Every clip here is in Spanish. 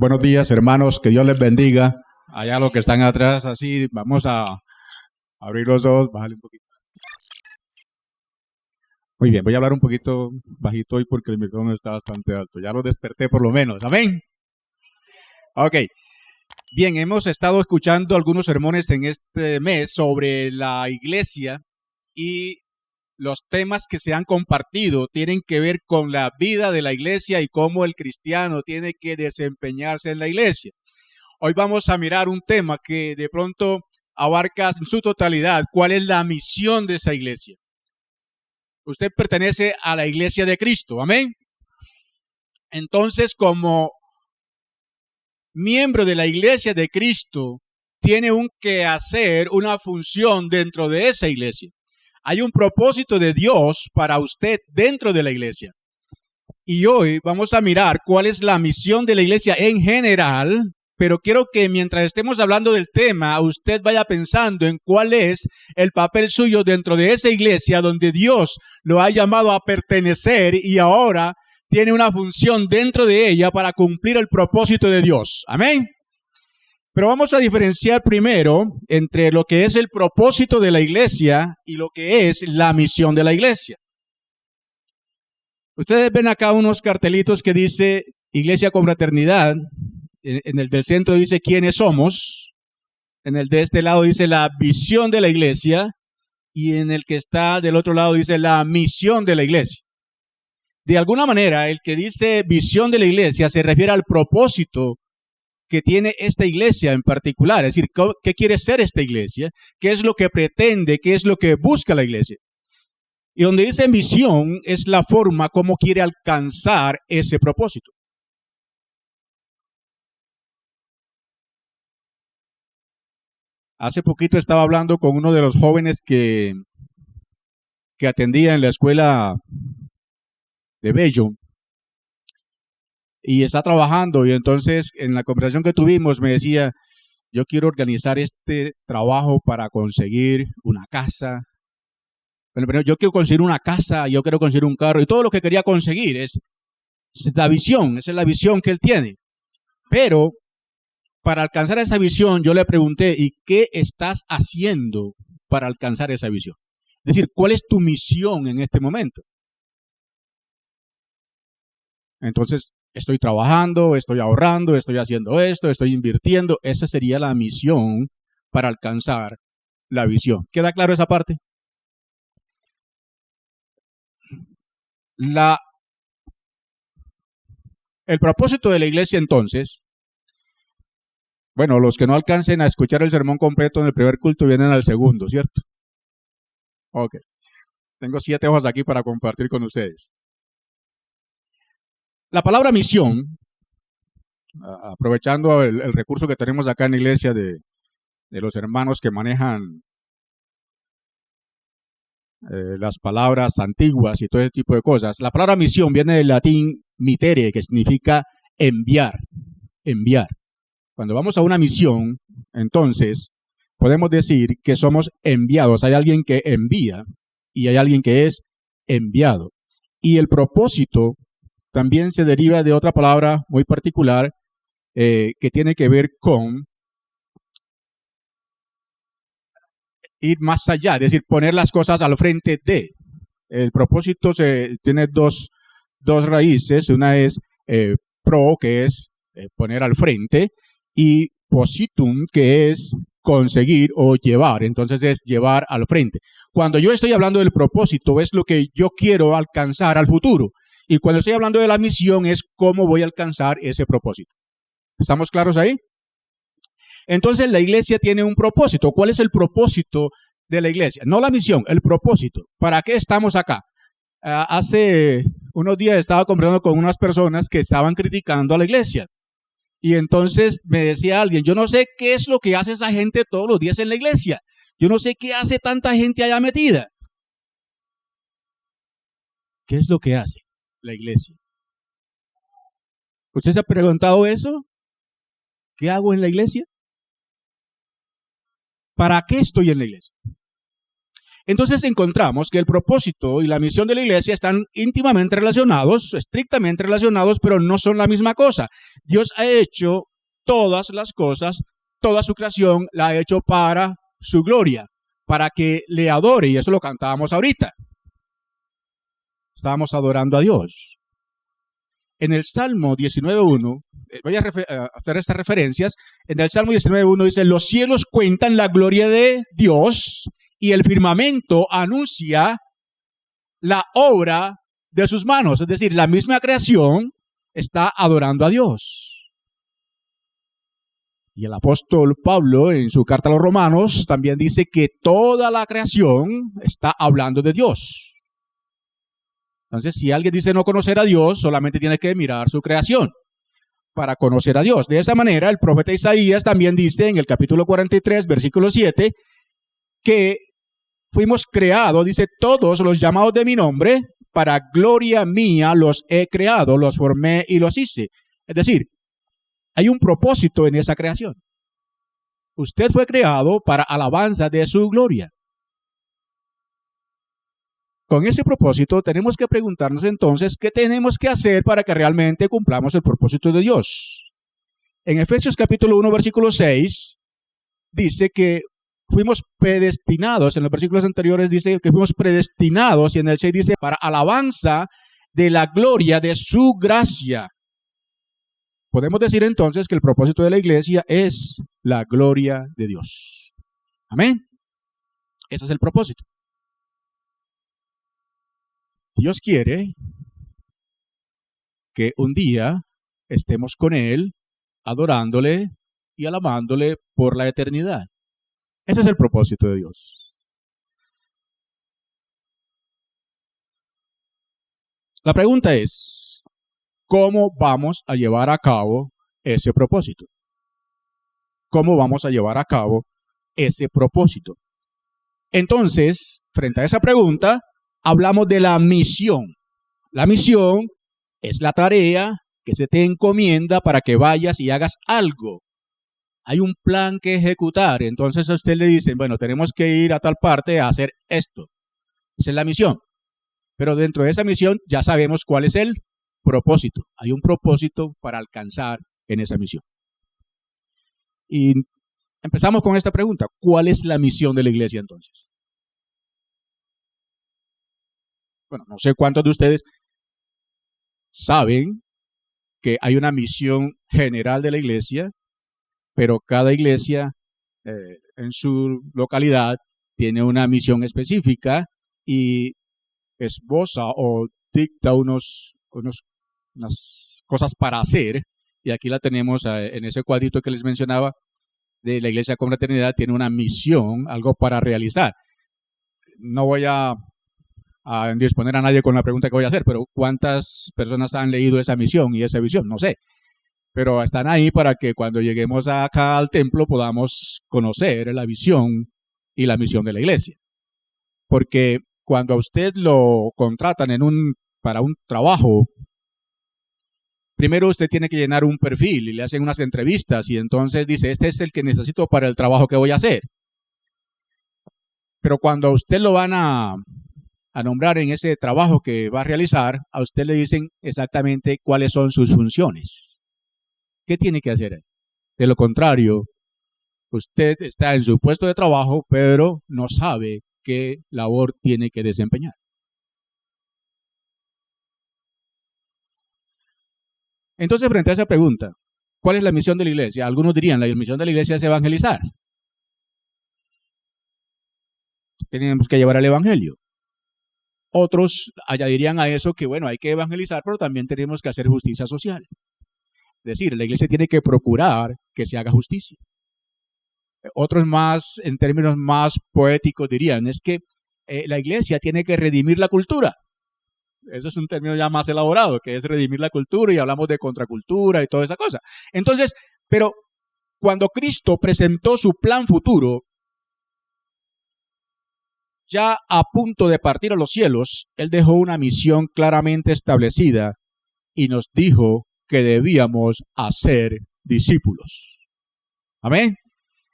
Buenos días, hermanos, que Dios les bendiga. Allá los que están atrás, así, vamos a abrir los ojos, bájale un poquito. Muy bien, voy a hablar un poquito bajito hoy porque el micrófono está bastante alto. Ya lo desperté por lo menos, ¿amén? Ok, bien, hemos estado escuchando algunos sermones en este mes sobre la iglesia y los temas que se han compartido tienen que ver con la vida de la iglesia y cómo el cristiano tiene que desempeñarse en la iglesia. Hoy vamos a mirar un tema que de pronto abarca en su totalidad cuál es la misión de esa iglesia. Usted pertenece a la iglesia de Cristo, ¿amén? Entonces, como miembro de la iglesia de Cristo, tiene un quehacer, una función dentro de esa iglesia. Hay un propósito de Dios para usted dentro de la iglesia. Y hoy vamos a mirar cuál es la misión de la iglesia en general, pero quiero que mientras estemos hablando del tema, usted vaya pensando en cuál es el papel suyo dentro de esa iglesia donde Dios lo ha llamado a pertenecer y ahora tiene una función dentro de ella para cumplir el propósito de Dios. Amén. Pero vamos a diferenciar primero entre lo que es el propósito de la iglesia y lo que es la misión de la iglesia. Ustedes ven acá unos cartelitos que dice Iglesia con Fraternidad. En el del centro dice quiénes somos. En el de este lado dice la visión de la iglesia. Y en el que está del otro lado dice la misión de la iglesia. De alguna manera, el que dice visión de la iglesia se refiere al propósito que tiene esta iglesia en particular, es decir, ¿qué quiere ser esta iglesia? ¿Qué es lo que pretende? ¿Qué es lo que busca la iglesia? Y donde dice misión es la forma como quiere alcanzar ese propósito. Hace poquito estaba hablando con uno de los jóvenes que atendía en la escuela de Bello. Y está trabajando y entonces en la conversación que tuvimos me decía, yo quiero organizar este trabajo para conseguir una casa. Bueno, pero yo quiero conseguir una casa, yo quiero conseguir un carro y todo lo que quería conseguir es la visión, esa es la visión que él tiene. Pero para alcanzar esa visión yo le pregunté, ¿y qué estás haciendo para alcanzar esa visión? Es decir, ¿cuál es tu misión en este momento? Entonces, estoy trabajando, estoy ahorrando, estoy haciendo esto, estoy invirtiendo. Esa sería la misión para alcanzar la visión. ¿Queda claro esa parte? El propósito de la iglesia entonces, bueno, los que no alcancen a escuchar el sermón completo en el primer culto vienen al segundo, ¿cierto? Ok. Tengo 7 hojas aquí para compartir con ustedes. La palabra misión, aprovechando el recurso que tenemos acá en la iglesia de los hermanos que manejan las palabras antiguas y todo ese tipo de cosas, la palabra misión viene del latín mitere, que significa enviar, enviar. Cuando vamos a una misión, entonces podemos decir que somos enviados. Hay alguien que envía y hay alguien que es enviado. Y el propósito también se deriva de otra palabra muy particular que tiene que ver con ir más allá, es decir, poner las cosas al frente de. El propósito tiene dos raíces. Una es pro, que es poner al frente, y positum, que es conseguir o llevar. Entonces es llevar al frente. Cuando yo estoy hablando del propósito, es lo que yo quiero alcanzar al futuro. Y cuando estoy hablando de la misión, es cómo voy a alcanzar ese propósito. ¿Estamos claros ahí? Entonces la iglesia tiene un propósito. ¿Cuál es el propósito de la iglesia? No la misión, el propósito. ¿Para qué estamos acá? Hace unos días estaba conversando con unas personas que estaban criticando a la iglesia. Y entonces me decía alguien, yo no sé qué es lo que hace esa gente todos los días en la iglesia. Yo no sé qué hace tanta gente allá metida. ¿Qué es lo que hace la iglesia? ¿Usted se ha preguntado eso? ¿Qué hago en la iglesia? ¿Para qué estoy en la iglesia? Entonces encontramos que el propósito y la misión de la iglesia están íntimamente relacionados, estrictamente relacionados, pero no son la misma cosa. Dios ha hecho todas las cosas, toda su creación la ha hecho para su gloria, para que le adore, y eso lo cantábamos ahorita. Estábamos adorando a Dios. En el Salmo 19.1, voy a hacer estas referencias, en el Salmo 19.1 dice, los cielos cuentan la gloria de Dios y el firmamento anuncia la obra de sus manos. Es decir, la misma creación está adorando a Dios. Y el apóstol Pablo en su carta a los Romanos también dice que toda la creación está hablando de Dios. Entonces, si alguien dice no conocer a Dios, solamente tiene que mirar su creación para conocer a Dios. De esa manera, el profeta Isaías también dice en el capítulo 43, versículo 7, que fuimos creados, dice, todos los llamados de mi nombre, para gloria mía los he creado, los formé y los hice. Es decir, hay un propósito en esa creación. Usted fue creado para alabanza de su gloria. Con ese propósito tenemos que preguntarnos entonces qué tenemos que hacer para que realmente cumplamos el propósito de Dios. En Efesios capítulo 1, versículo 6, dice que fuimos predestinados, en los versículos anteriores dice que fuimos predestinados, y en el 6 dice, para alabanza de la gloria de su gracia. Podemos decir entonces que el propósito de la iglesia es la gloria de Dios. Amén. Ese es el propósito. Dios quiere que un día estemos con Él, adorándole y alabándole por la eternidad. Ese es el propósito de Dios. La pregunta es, ¿cómo vamos a llevar a cabo ese propósito? ¿Cómo vamos a llevar a cabo ese propósito? Entonces, frente a esa pregunta, hablamos de la misión. La misión es la tarea que se te encomienda para que vayas y hagas algo. Hay un plan que ejecutar. Entonces a usted le dicen, bueno, tenemos que ir a tal parte a hacer esto. Esa es la misión. Pero dentro de esa misión ya sabemos cuál es el propósito. Hay un propósito para alcanzar en esa misión. Y empezamos con esta pregunta. ¿Cuál es la misión de la iglesia entonces? Bueno, no sé cuántos de ustedes saben que hay una misión general de la iglesia, pero cada iglesia en su localidad tiene una misión específica y esboza o dicta unas cosas para hacer. Y aquí la tenemos en ese cuadrito que les mencionaba de la Iglesia Confraternidad, tiene una misión, algo para realizar. No voy a disponer a nadie con la pregunta que voy a hacer, pero ¿cuántas personas han leído esa misión y esa visión? No sé. Pero están ahí para que cuando lleguemos acá al templo podamos conocer la visión y la misión de la iglesia. Porque cuando a usted lo contratan para un trabajo, primero usted tiene que llenar un perfil y le hacen unas entrevistas y entonces dice, este es el que necesito para el trabajo que voy a hacer. Pero cuando a usted lo van a nombrar en ese trabajo que va a realizar, a usted le dicen exactamente cuáles son sus funciones. ¿Qué tiene que hacer? De lo contrario, usted está en su puesto de trabajo, pero no sabe qué labor tiene que desempeñar. Entonces, frente a esa pregunta, ¿cuál es la misión de la iglesia? Algunos dirían, la misión de la iglesia es evangelizar. Tenemos que llevar el evangelio. Otros añadirían a eso que, bueno, hay que evangelizar, pero también tenemos que hacer justicia social. Es decir, la iglesia tiene que procurar que se haga justicia. Otros más, en términos más poéticos, dirían, es que la iglesia tiene que redimir la cultura. Eso es un término ya más elaborado, que es redimir la cultura, y hablamos de contracultura y toda esa cosa. Entonces, pero cuando Cristo presentó su plan futuro, ya a punto de partir a los cielos, Él dejó una misión claramente establecida y nos dijo que debíamos hacer discípulos. Amén.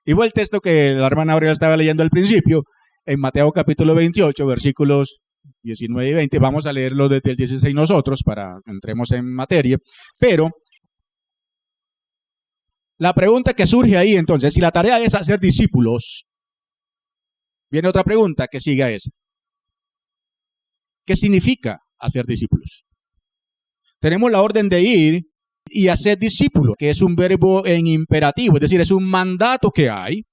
Y fue el texto que la hermana Aurelia estaba leyendo al principio. en Mateo capítulo 28, versículos 19 y 20. Vamos a leerlo desde el 16 nosotros para que entremos en materia. Pero la pregunta que surge ahí entonces, si la tarea es hacer discípulos, viene otra pregunta que sigue a esa. ¿Qué significa hacer discípulos? Tenemos la orden de ir y hacer discípulos, que es un verbo en imperativo, es decir, es un mandato que hay.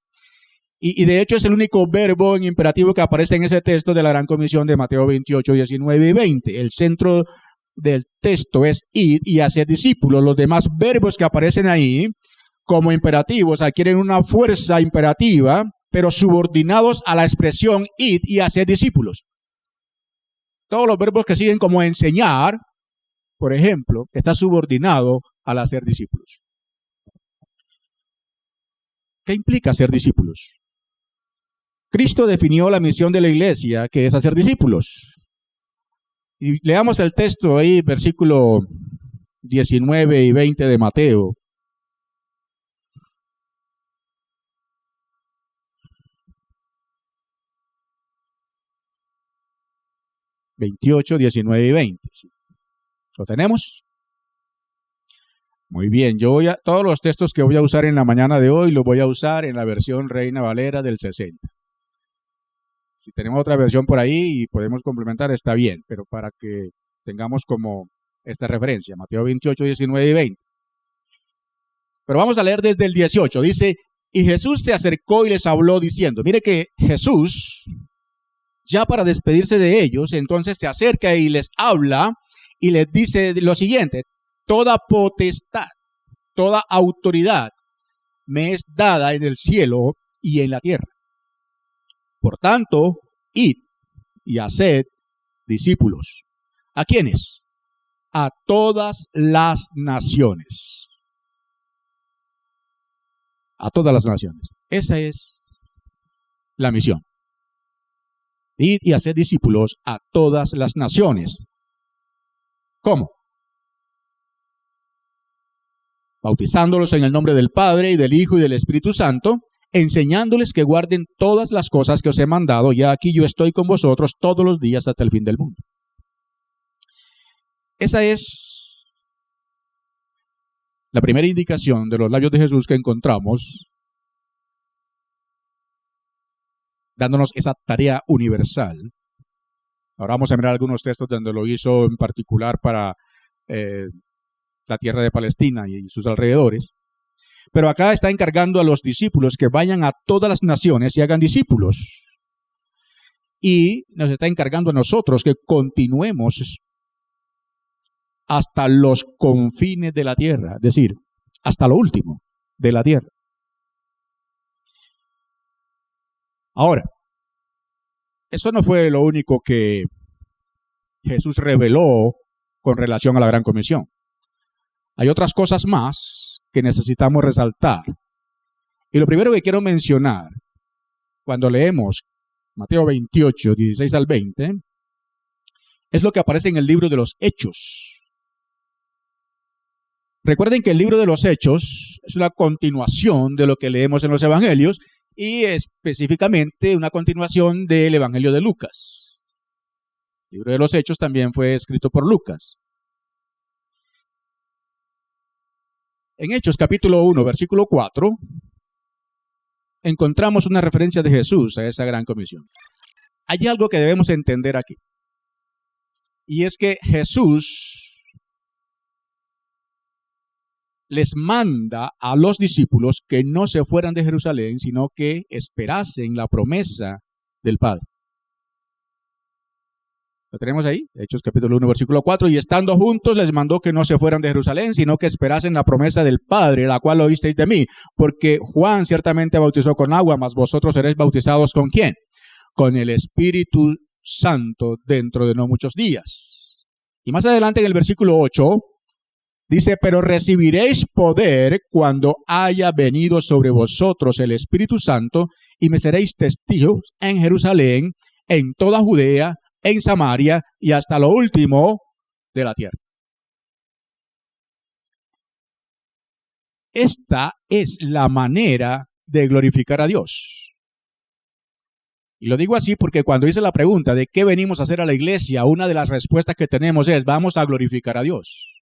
Y de hecho es el único verbo en imperativo que aparece en ese texto de la Gran Comisión de Mateo 28, 19 y 20. El centro del texto es ir y hacer discípulos. Los demás verbos que aparecen ahí como imperativos adquieren una fuerza imperativa, pero subordinados a la expresión id y hacer discípulos. Todos los verbos que siguen como enseñar, por ejemplo, está subordinado al hacer discípulos. ¿Qué implica ser discípulos? Cristo definió la misión de la iglesia, que es hacer discípulos. Y leamos el texto ahí, versículo 19 y 20 de Mateo. (28, 19 y 20). ¿Lo tenemos? Muy bien, todos los textos que voy a usar en la mañana de hoy los voy a usar en la versión Reina Valera del 60. Si tenemos otra versión por ahí y podemos complementar, está bien, pero para que tengamos como esta referencia, Mateo 28, 19 y 20. Pero vamos a leer desde el 18. Dice, y Jesús se acercó y les habló diciendo, mire que Jesús, ya para despedirse de ellos, entonces se acerca y les habla y les dice lo siguiente, toda potestad, toda autoridad me es dada en el cielo y en la tierra. Por tanto, id y haced discípulos. ¿A quiénes? A todas las naciones. A todas las naciones. Esa es la misión. Id y haced discípulos a todas las naciones. ¿Cómo? Bautizándolos en el nombre del Padre y del Hijo y del Espíritu Santo, enseñándoles que guarden todas las cosas que os he mandado, y aquí yo estoy con vosotros todos los días hasta el fin del mundo. Esa es la primera indicación de los labios de Jesús que encontramos, dándonos esa tarea universal. Ahora vamos a mirar algunos textos donde lo hizo en particular para la tierra de Palestina y sus alrededores. Pero acá está encargando a los discípulos que vayan a todas las naciones y hagan discípulos. Y nos está encargando a nosotros que continuemos hasta los confines de la tierra, es decir, hasta lo último de la tierra. Ahora, eso no fue lo único que Jesús reveló con relación a la Gran Comisión. Hay otras cosas más que necesitamos resaltar. Y lo primero que quiero mencionar, cuando leemos Mateo 28, 16 al 20, es lo que aparece en el libro de los Hechos. Recuerden que el libro de los Hechos es una continuación de lo que leemos en los Evangelios y específicamente una continuación del Evangelio de Lucas. El libro de los Hechos también fue escrito por Lucas. En Hechos capítulo 1, versículo 4, encontramos una referencia de Jesús a esa gran comisión. Hay algo que debemos entender aquí. Y es que Jesús les manda a los discípulos que no se fueran de Jerusalén, sino que esperasen la promesa del Padre. ¿Lo tenemos ahí? Hechos capítulo 1, versículo 4. Y estando juntos les mandó que no se fueran de Jerusalén, sino que esperasen la promesa del Padre, la cual oísteis de mí. Porque Juan ciertamente bautizó con agua, mas vosotros seréis bautizados ¿con quién? Con el Espíritu Santo dentro de no muchos días. Y más adelante en el versículo 8, dice, pero recibiréis poder cuando haya venido sobre vosotros el Espíritu Santo, y me seréis testigos en Jerusalén, en toda Judea, en Samaria y hasta lo último de la tierra. Esta es la manera de glorificar a Dios. Y lo digo así porque cuando hice la pregunta de qué venimos a hacer a la iglesia, una de las respuestas que tenemos es, vamos a glorificar a Dios.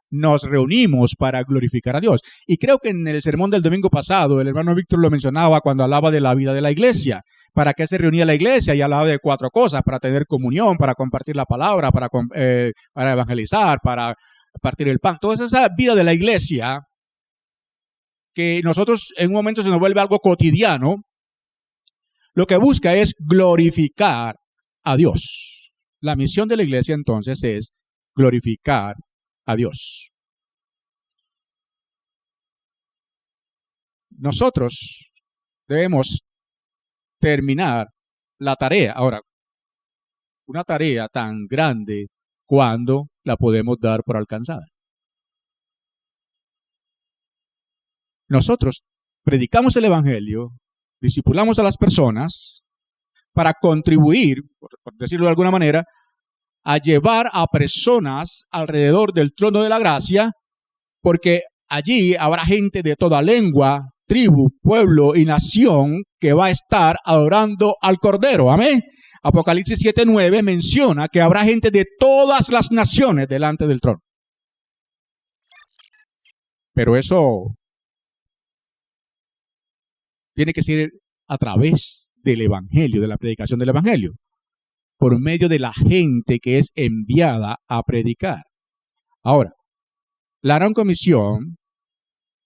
Nos reunimos para glorificar a Dios. Y creo que en el sermón del domingo pasado, el hermano Víctor lo mencionaba cuando hablaba de la vida de la iglesia. ¿Para qué se reunía la iglesia? Y hablaba de 4 cosas: para tener comunión, para compartir la palabra, para evangelizar, para partir el pan. Toda esa vida de la iglesia que nosotros en un momento se nos vuelve algo cotidiano, lo que busca es glorificar a Dios. La misión de la iglesia entonces es glorificar a Dios. Nosotros debemos terminar la tarea. Ahora, una tarea tan grande, ¿cuándo la podemos dar por alcanzada? Nosotros predicamos el evangelio, discipulamos a las personas para contribuir, por decirlo de alguna manera, a llevar a personas alrededor del trono de la gracia, porque allí habrá gente de toda lengua, tribu, pueblo y nación que va a estar adorando al Cordero. Amén. Apocalipsis 7:9 menciona que habrá gente de todas las naciones delante del trono. Pero eso tiene que ser a través del evangelio, de la predicación del evangelio, por medio de la gente que es enviada a predicar. Ahora, la gran comisión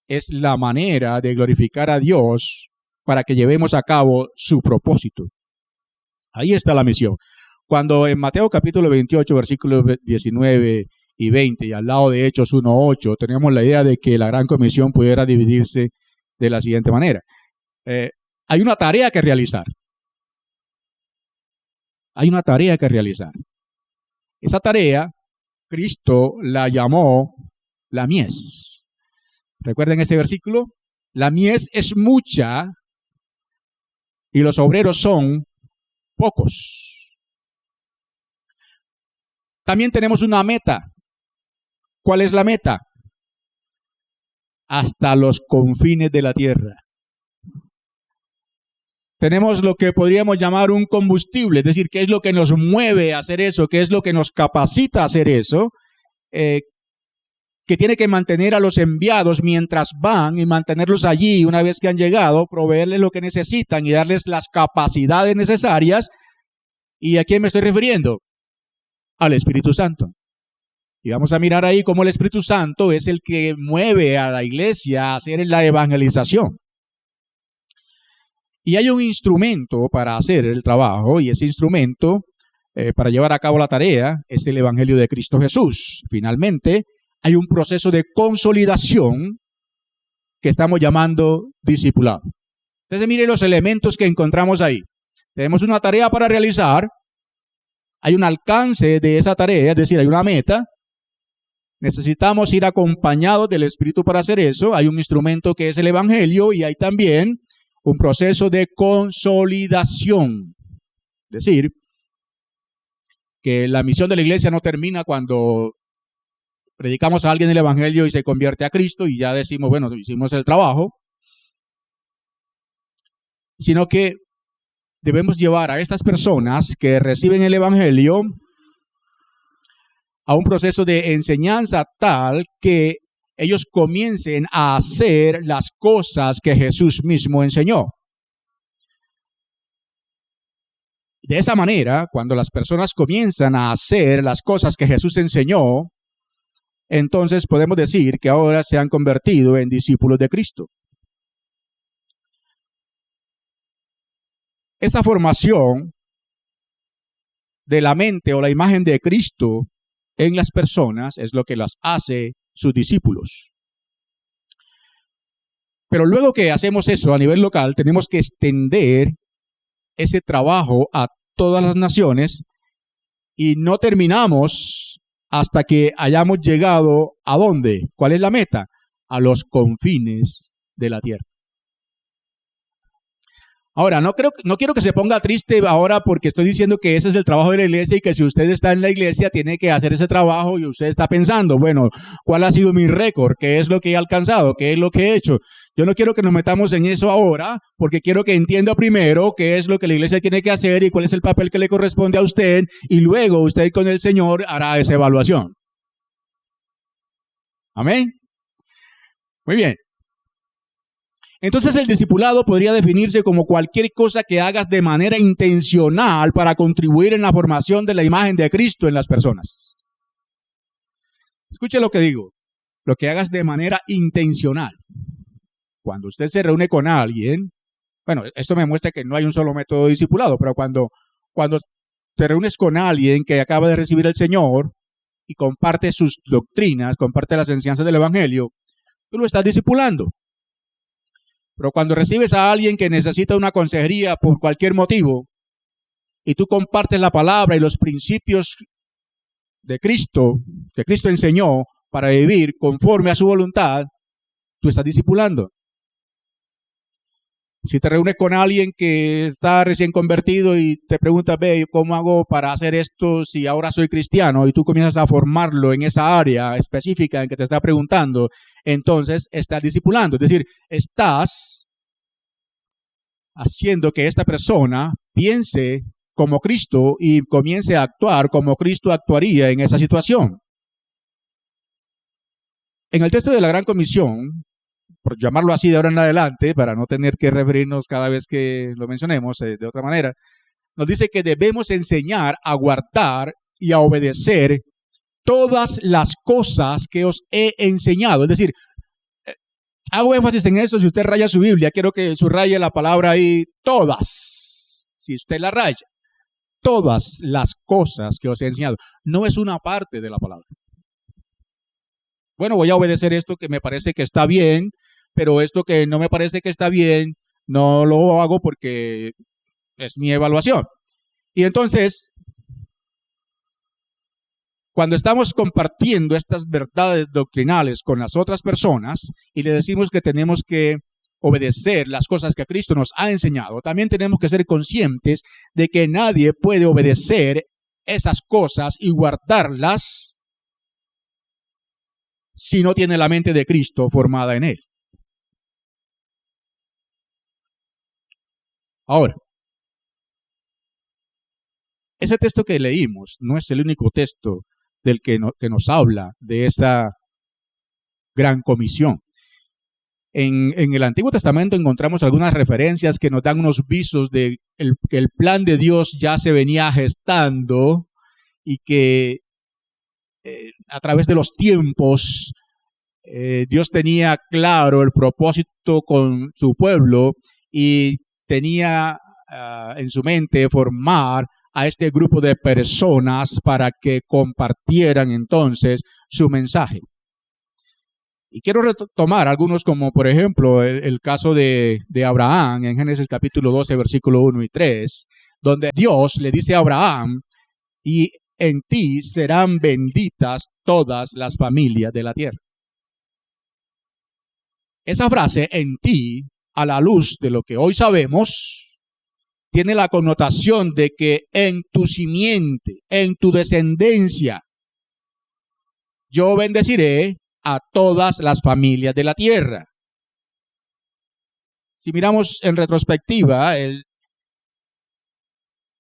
es la manera de glorificar a Dios para que llevemos a cabo su propósito. Ahí está la misión. Cuando en Mateo capítulo 28, versículos 19 y 20, y al lado de Hechos 1:8, tenemos la idea de que la gran comisión pudiera dividirse de la siguiente manera. Hay una tarea que realizar. Hay una tarea que realizar. Esa tarea, Cristo la llamó la mies. ¿Recuerden ese versículo? La mies es mucha y los obreros son pocos. También tenemos una meta. ¿Cuál es la meta? Hasta los confines de la tierra. Tenemos lo que podríamos llamar un combustible, es decir, qué es lo que nos mueve a hacer eso, qué es lo que nos capacita a hacer eso, que tiene que mantener a los enviados mientras van y mantenerlos allí una vez que han llegado, proveerles lo que necesitan y darles las capacidades necesarias. ¿Y a quién me estoy refiriendo? Al Espíritu Santo. Y vamos a mirar ahí cómo el Espíritu Santo es el que mueve a la iglesia a hacer la evangelización. Y hay un instrumento para hacer el trabajo, y ese instrumento para llevar a cabo la tarea es el Evangelio de Cristo Jesús. Finalmente, hay un proceso de consolidación que estamos llamando discipulado. Entonces, mire los elementos que encontramos ahí. Tenemos una tarea para realizar, hay un alcance de esa tarea, es decir, hay una meta. Necesitamos ir acompañados del Espíritu para hacer eso. Hay un instrumento que es el Evangelio, y hay también un proceso de consolidación. Es decir, que la misión de la iglesia no termina cuando predicamos a alguien el Evangelio y se convierte a Cristo y ya decimos, bueno, hicimos el trabajo, sino que debemos llevar a estas personas que reciben el Evangelio a un proceso de enseñanza tal que ellos comiencen a hacer las cosas que Jesús mismo enseñó. De esa manera, cuando las personas comienzan a hacer las cosas que Jesús enseñó, entonces podemos decir que ahora se han convertido en discípulos de Cristo. Esa formación de la mente o la imagen de Cristo en las personas es lo que las hace sus discípulos. Pero luego que hacemos eso a nivel local, tenemos que extender ese trabajo a todas las naciones y no terminamos hasta que hayamos llegado ¿a dónde? ¿Cuál es la meta? A los confines de la tierra. Ahora, no quiero que se ponga triste ahora porque estoy diciendo que ese es el trabajo de la iglesia y que si usted está en la iglesia tiene que hacer ese trabajo y usted está pensando, bueno, ¿cuál ha sido mi récord? ¿Qué es lo que he alcanzado? ¿Qué es lo que he hecho? Yo no quiero que nos metamos en eso ahora porque quiero que entienda primero qué es lo que la iglesia tiene que hacer y cuál es el papel que le corresponde a usted y luego usted con el Señor hará esa evaluación. Amén. Muy bien. Entonces el discipulado podría definirse como cualquier cosa que hagas de manera intencional para contribuir en la formación de la imagen de Cristo en las personas. Escuche lo que digo, lo que hagas de manera intencional. Cuando usted se reúne con alguien, bueno, esto me muestra que no hay un solo método de discipulado, pero cuando te reúnes con alguien que acaba de recibir el Señor y comparte sus doctrinas, comparte las enseñanzas del Evangelio, tú lo estás discipulando. Pero cuando recibes a alguien que necesita una consejería por cualquier motivo y tú compartes la palabra y los principios de Cristo, que Cristo enseñó para vivir conforme a su voluntad, tú estás discipulando. Si te reúnes con alguien que está recién convertido y te pregunta, ve, ¿cómo hago para hacer esto si ahora soy cristiano? Y tú comienzas a formarlo en esa área específica en que te está preguntando, entonces estás discipulando. Es decir, estás haciendo que esta persona piense como Cristo y comience a actuar como Cristo actuaría en esa situación. En el texto de la Gran Comisión, por llamarlo así de ahora en adelante, para no tener que referirnos cada vez que lo mencionemos de otra manera, nos dice que debemos enseñar a guardar y a obedecer todas las cosas que os he enseñado. Es decir, hago énfasis en eso. Si usted raya su Biblia, quiero que subraye la palabra ahí, todas. Si usted la raya, todas las cosas que os he enseñado. No es una parte de la palabra. Bueno, voy a obedecer esto que me parece que está bien, pero esto que no me parece que está bien, no lo hago porque es mi evaluación. Y entonces, cuando estamos compartiendo estas verdades doctrinales con las otras personas y le decimos que tenemos que obedecer las cosas que Cristo nos ha enseñado, también tenemos que ser conscientes de que nadie puede obedecer esas cosas y guardarlas si no tiene la mente de Cristo formada en él. Ahora, ese texto que leímos no es el único texto del que nos habla de esa gran comisión. En el Antiguo Testamento encontramos algunas referencias que nos dan unos visos de que el plan de Dios ya se venía gestando y que a través de los tiempos Dios tenía claro el propósito con su pueblo y tenía en su mente formar a este grupo de personas para que compartieran entonces su mensaje. Y quiero retomar algunos como por ejemplo el caso de Abraham en Génesis capítulo 12 versículo 1 y 3, donde Dios le dice a Abraham, y en ti serán benditas todas las familias de la tierra. Esa frase, en ti, a la luz de lo que hoy sabemos, tiene la connotación de que en tu simiente, en tu descendencia, yo bendeciré a todas las familias de la tierra. Si miramos en retrospectiva,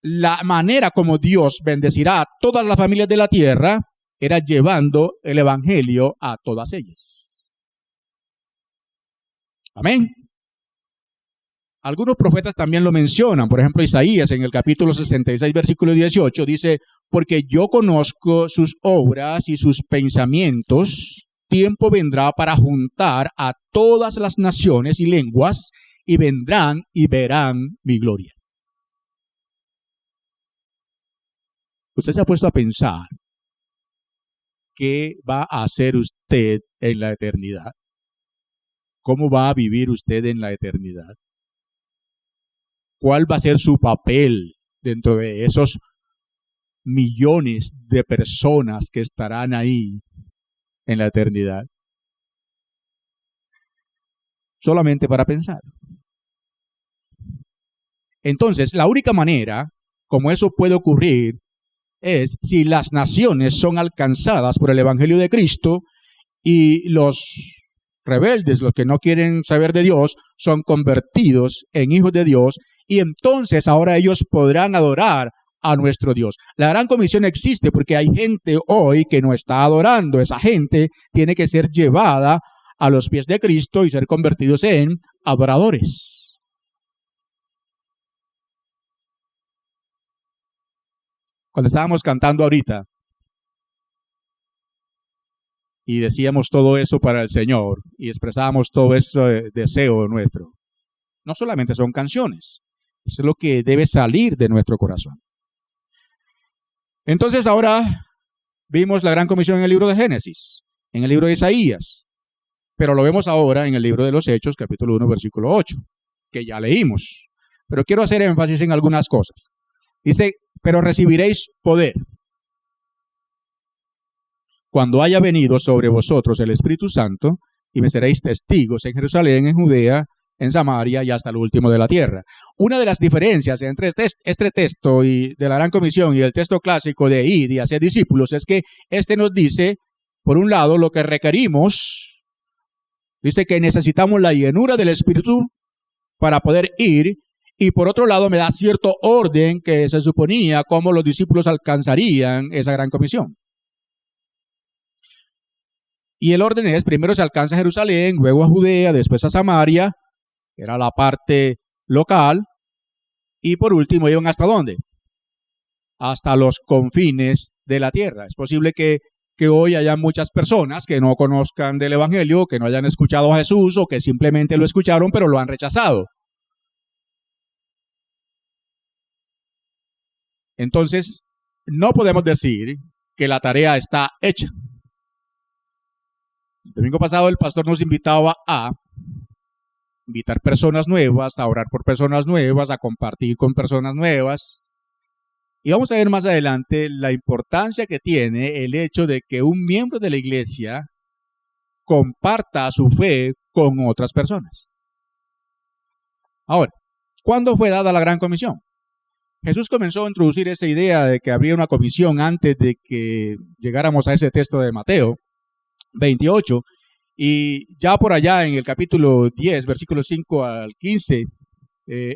la manera como Dios bendecirá a todas las familias de la tierra era llevando el evangelio a todas ellas. Amén. Algunos profetas también lo mencionan. Por ejemplo, Isaías en el capítulo 66, versículo 18 dice, porque yo conozco sus obras y sus pensamientos, tiempo vendrá para juntar a todas las naciones y lenguas y vendrán y verán mi gloria. Usted se ha puesto a pensar qué va a hacer usted en la eternidad. ¿Cómo va a vivir usted en la eternidad? ¿Cuál va a ser su papel dentro de esos millones de personas que estarán ahí en la eternidad? Solamente para pensar. Entonces, la única manera como eso puede ocurrir es si las naciones son alcanzadas por el Evangelio de Cristo y los rebeldes, los que no quieren saber de Dios, son convertidos en hijos de Dios, y entonces ahora ellos podrán adorar a nuestro Dios. La gran comisión existe porque hay gente hoy que no está adorando. Esa gente tiene que ser llevada a los pies de Cristo y ser convertidos en adoradores. Cuando estábamos cantando ahorita y decíamos todo eso para el Señor y expresábamos todo ese deseo nuestro, no solamente son canciones, es lo que debe salir de nuestro corazón. Entonces ahora vimos la gran comisión en el libro de Génesis, en el libro de Isaías, pero lo vemos ahora en el libro de los Hechos, capítulo 1, versículo 8, que ya leímos. Pero quiero hacer énfasis en algunas cosas. Dice, pero recibiréis poder cuando haya venido sobre vosotros el Espíritu Santo, y me seréis testigos en Jerusalén, en Judea, en Samaria y hasta lo último de la tierra. Una de las diferencias entre este texto y de la Gran Comisión y el texto clásico de ir y hacer discípulos es que este nos dice, por un lado, lo que requerimos. Dice que necesitamos la llenura del Espíritu para poder ir, y por otro lado me da cierto orden que se suponía cómo los discípulos alcanzarían esa Gran Comisión. Y el orden es, primero se alcanza a Jerusalén, luego a Judea, después a Samaria, era la parte local, y por último iban ¿hasta dónde? Hasta los confines de la tierra. Es posible que hoy haya muchas personas que no conozcan del Evangelio, que no hayan escuchado a Jesús o que simplemente lo escucharon pero lo han rechazado. Entonces, no podemos decir que la tarea está hecha. El domingo pasado el pastor nos invitaba a invitar personas nuevas, a orar por personas nuevas, a compartir con personas nuevas. Y vamos a ver más adelante la importancia que tiene el hecho de que un miembro de la iglesia comparta su fe con otras personas. Ahora, ¿cuándo fue dada la Gran Comisión? Jesús comenzó a introducir esa idea de que habría una comisión antes de que llegáramos a ese texto de Mateo 28, y ya por allá en el capítulo 10, versículos 5 al 15,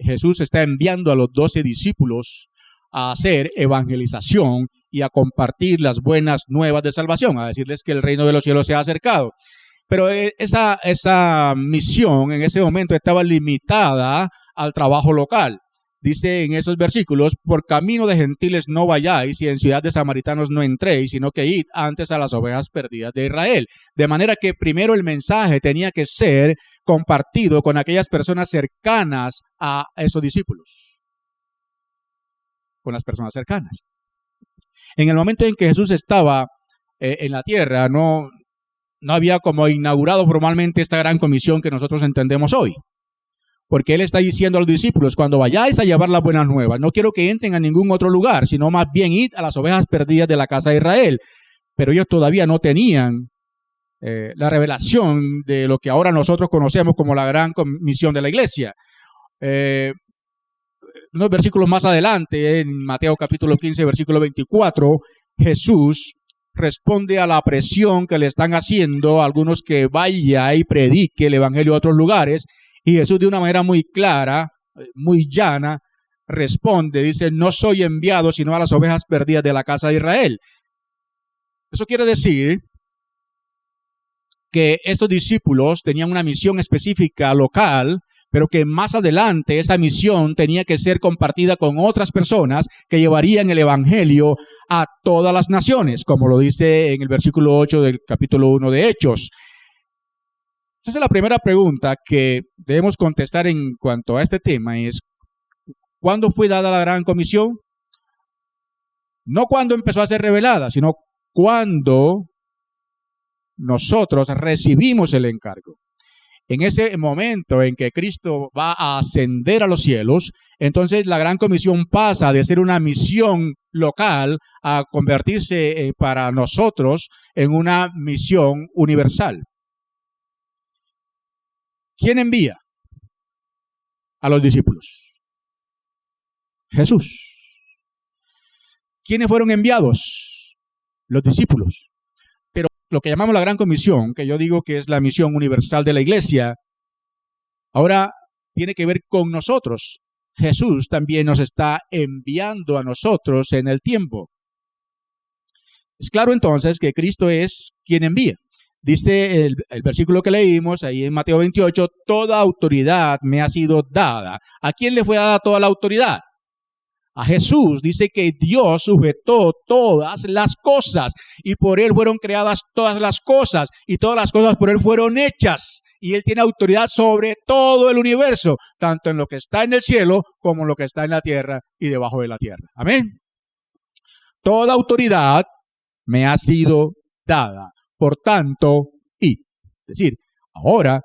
Jesús está enviando a los 12 discípulos a hacer evangelización y a compartir las buenas nuevas de salvación, a decirles que el reino de los cielos se ha acercado. Pero esa misión en ese momento estaba limitada al trabajo local. Dice en esos versículos, por camino de gentiles no vayáis y en ciudad de samaritanos no entréis, sino que id antes a las ovejas perdidas de Israel. De manera que primero el mensaje tenía que ser compartido con aquellas personas cercanas a esos discípulos. Con las personas cercanas. En el momento en que Jesús estaba en la tierra, no había como inaugurado formalmente esta gran comisión que nosotros entendemos hoy. Porque Él está diciendo a los discípulos, cuando vayáis a llevar las buenas nuevas, no quiero que entren a ningún otro lugar, sino más bien id a las ovejas perdidas de la casa de Israel. Pero ellos todavía no tenían la revelación de lo que ahora nosotros conocemos como la gran comisión de la iglesia. Unos versículos más adelante, en Mateo capítulo 15, versículo 24, Jesús responde a la presión que le están haciendo a algunos que vaya y predique el evangelio a otros lugares. Y Jesús de una manera muy clara, muy llana, responde, dice, no soy enviado sino a las ovejas perdidas de la casa de Israel. Eso quiere decir que estos discípulos tenían una misión específica local, pero que más adelante esa misión tenía que ser compartida con otras personas que llevarían el evangelio a todas las naciones, como lo dice en el versículo 8 del capítulo 1 de Hechos. Esa es la primera pregunta que debemos contestar en cuanto a este tema, es ¿cuándo fue dada la gran comisión? No cuándo empezó a ser revelada, sino cuándo nosotros recibimos el encargo. En ese momento en que Cristo va a ascender a los cielos, entonces la gran comisión pasa de ser una misión local a convertirse para nosotros en una misión universal. ¿Quién envía a los discípulos? Jesús. ¿Quiénes fueron enviados? Los discípulos. Pero lo que llamamos la Gran Comisión, que yo digo que es la misión universal de la iglesia, ahora tiene que ver con nosotros. Jesús también nos está enviando a nosotros en el tiempo. Es claro entonces que Cristo es quien envía. Dice el versículo que leímos ahí en Mateo 28, toda autoridad me ha sido dada. ¿A quién le fue dada toda la autoridad? A Jesús. Dice que Dios sujetó todas las cosas y por Él fueron creadas todas las cosas y todas las cosas por Él fueron hechas. Y Él tiene autoridad sobre todo el universo, tanto en lo que está en el cielo como en lo que está en la tierra y debajo de la tierra. Amén. Toda autoridad me ha sido dada. Por tanto, id. Es decir, ahora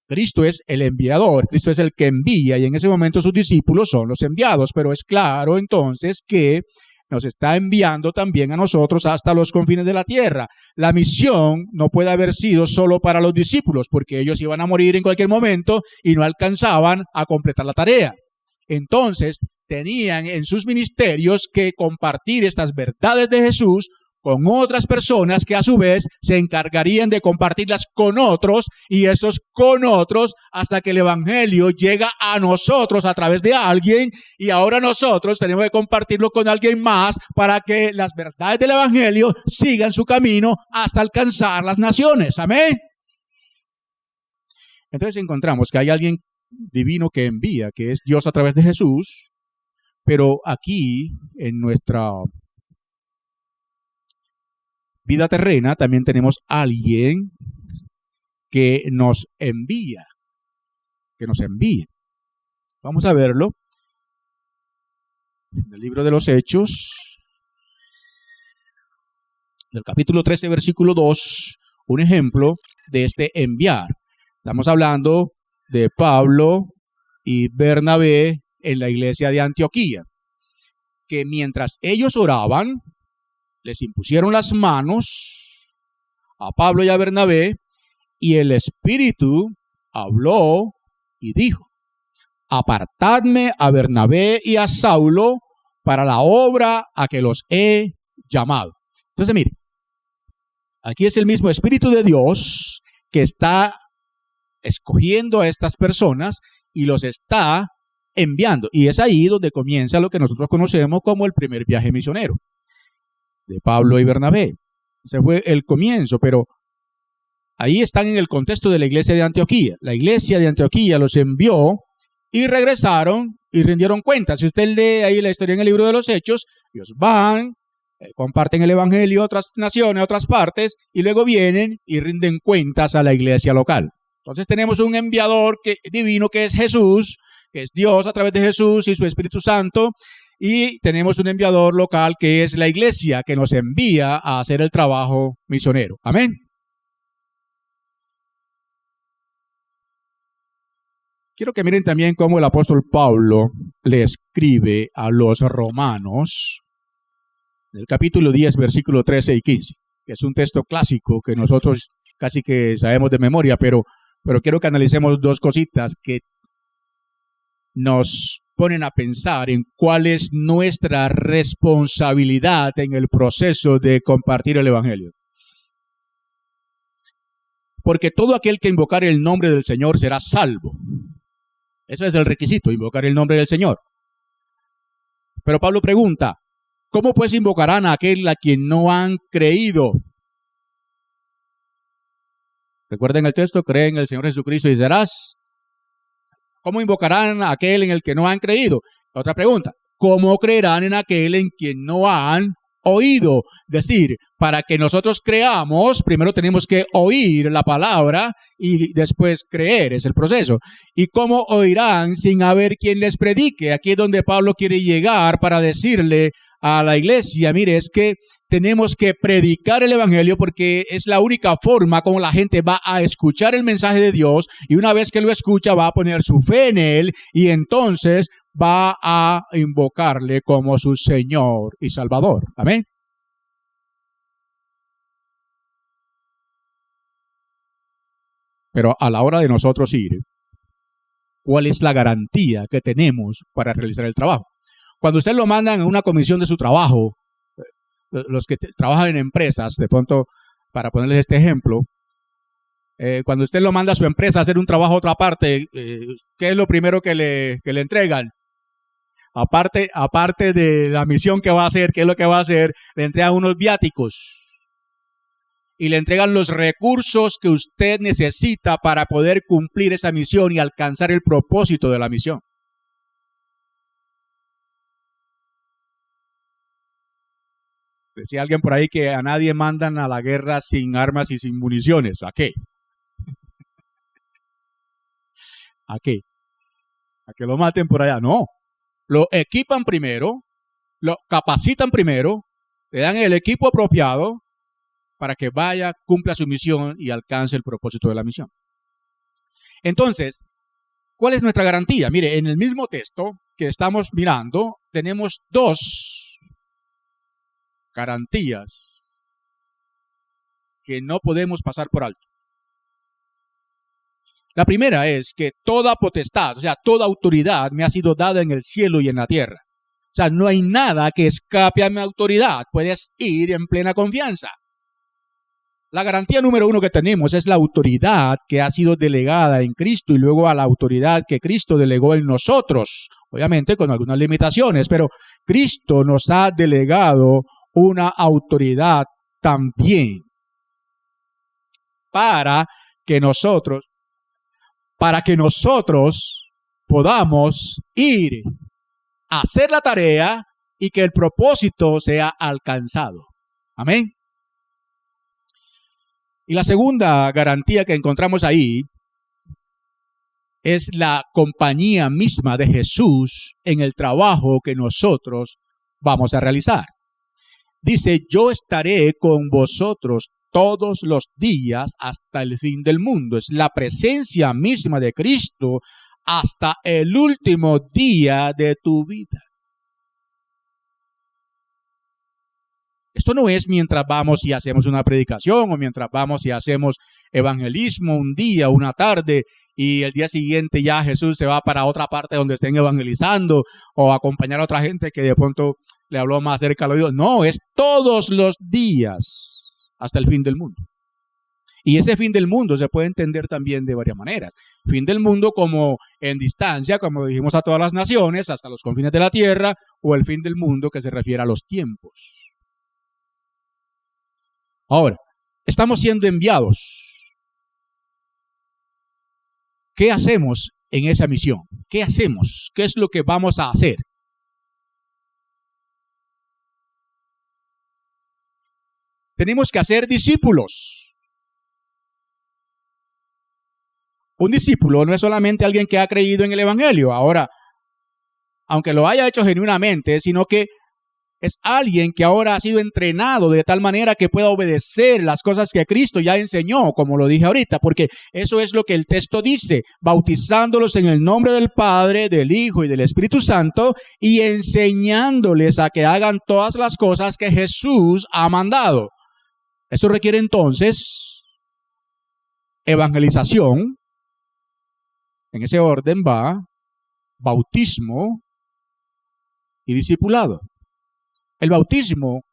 Cristo es el enviador, Cristo es el que envía y en ese momento sus discípulos son los enviados, pero es claro entonces que nos está enviando también a nosotros hasta los confines de la tierra. La misión no puede haber sido solo para los discípulos porque ellos iban a morir en cualquier momento y no alcanzaban a completar la tarea. Entonces tenían en sus ministerios que compartir estas verdades de Jesús con otras personas que a su vez se encargarían de compartirlas con otros y esos con otros hasta que el evangelio llega a nosotros a través de alguien y ahora nosotros tenemos que compartirlo con alguien más para que las verdades del evangelio sigan su camino hasta alcanzar las naciones. Amén. Entonces encontramos que hay alguien divino que envía, que es Dios a través de Jesús, pero aquí en nuestra vida terrena también tenemos alguien que nos envía, Vamos a verlo en el libro de los Hechos, del capítulo 13, versículo 2, un ejemplo de este enviar. Estamos hablando de Pablo y Bernabé en la iglesia de Antioquía, que mientras ellos oraban, les impusieron las manos a Pablo y a Bernabé y el Espíritu habló y dijo: apartadme a Bernabé y a Saulo para la obra a que los he llamado. Entonces, mire, aquí es el mismo Espíritu de Dios que está escogiendo a estas personas y los está enviando. Y es ahí donde comienza lo que nosotros conocemos como el primer viaje misionero de Pablo y Bernabé. Ese fue el comienzo, pero ahí están en el contexto de la iglesia de Antioquía. La iglesia de Antioquía los envió y regresaron y rindieron cuentas. Si usted lee ahí la historia en el libro de los Hechos, ellos van, comparten el evangelio a otras naciones, a otras partes, y luego vienen y rinden cuentas a la iglesia local. Entonces tenemos un enviador divino que es Jesús, que es Dios a través de Jesús y su Espíritu Santo, y tenemos un enviador local que es la iglesia que nos envía a hacer el trabajo misionero. Amén. Quiero que miren también cómo el apóstol Pablo le escribe a los romanos, del capítulo 10, versículo 13 y 15. Es un texto clásico que nosotros casi que sabemos de memoria, pero quiero que analicemos dos cositas que nos ponen a pensar en cuál es nuestra responsabilidad en el proceso de compartir el evangelio. Porque todo aquel que invocar el nombre del Señor será salvo. Ese es el requisito, invocar el nombre del Señor. Pero Pablo pregunta: ¿cómo pues invocarán a aquel a quien no han creído? Recuerden el texto: cree en el Señor Jesucristo y serás. ¿Cómo invocarán a aquel en el que no han creído? Otra pregunta: ¿cómo creerán en aquel en quien no han oído? Es decir, para que nosotros creamos, primero tenemos que oír la palabra y después creer, es el proceso. ¿Y cómo oirán sin haber quien les predique? Aquí es donde Pablo quiere llegar para decirle a la iglesia: mire, es que tenemos que predicar el evangelio porque es la única forma como la gente va a escuchar el mensaje de Dios, y una vez que lo escucha va a poner su fe en él y entonces va a invocarle como su Señor y Salvador. Amén. Pero a la hora de nosotros ir, ¿Cuál es la garantía que tenemos para realizar el trabajo? Cuando usted lo mandan a una comisión de su trabajo, los que trabajan en empresas, de pronto, para ponerles este ejemplo, cuando usted lo manda a su empresa a hacer un trabajo a otra parte, ¿qué es lo primero que le entregan? Aparte de la misión que va a hacer, ¿qué es lo que va a hacer? Le entregan unos viáticos y le entregan los recursos que usted necesita para poder cumplir esa misión y alcanzar el propósito de la misión. Decía alguien por ahí que a nadie mandan a la guerra sin armas y sin municiones. ¿A qué? ¿A qué? ¿A que lo maten por allá? No. Lo equipan primero, lo capacitan primero, le dan el equipo apropiado para que vaya, cumpla su misión y alcance el propósito de la misión. Entonces, ¿cuál es nuestra garantía? Mire, en el mismo texto que estamos mirando, tenemos dos garantías que no podemos pasar por alto. La primera es que toda potestad, o sea, toda autoridad me ha sido dada en el cielo y en la tierra. O sea, no hay nada que escape a mi autoridad. Puedes ir en plena confianza. La garantía número uno que tenemos es la autoridad que ha sido delegada en Cristo y luego a la autoridad que Cristo delegó en nosotros. Obviamente con algunas limitaciones, pero Cristo nos ha delegado una autoridad también para que nosotros podamos ir a hacer la tarea y que el propósito sea alcanzado. Amén. Y la segunda garantía que encontramos ahí es la compañía misma de Jesús en el trabajo que nosotros vamos a realizar. Dice, yo estaré con vosotros todos los días hasta el fin del mundo. Es la presencia misma de Cristo hasta el último día de tu vida. Esto no es mientras vamos y hacemos una predicación o mientras vamos y hacemos evangelismo un día, una tarde y el día siguiente ya Jesús se va para otra parte donde estén evangelizando o acompañar a otra gente que de pronto le habló más cerca al oído. No, es todos los días hasta el fin del mundo. Y ese fin del mundo se puede entender también de varias maneras. Fin del mundo como en distancia, como dijimos a todas las naciones, hasta los confines de la tierra, o el fin del mundo que se refiere a los tiempos. Ahora, estamos siendo enviados. ¿Qué hacemos en esa misión? ¿Qué hacemos? ¿Qué es lo que vamos a hacer? Tenemos que hacer discípulos. Un discípulo no es solamente alguien que ha creído en el Evangelio. Ahora, aunque lo haya hecho genuinamente, sino que es alguien que ahora ha sido entrenado de tal manera que pueda obedecer las cosas que Cristo ya enseñó, como lo dije ahorita, porque eso es lo que el texto dice, bautizándolos en el nombre del Padre, del Hijo y del Espíritu Santo y enseñándoles a que hagan todas las cosas que Jesús ha mandado. Eso requiere entonces evangelización, en ese orden va bautismo y discipulado. El bautismo,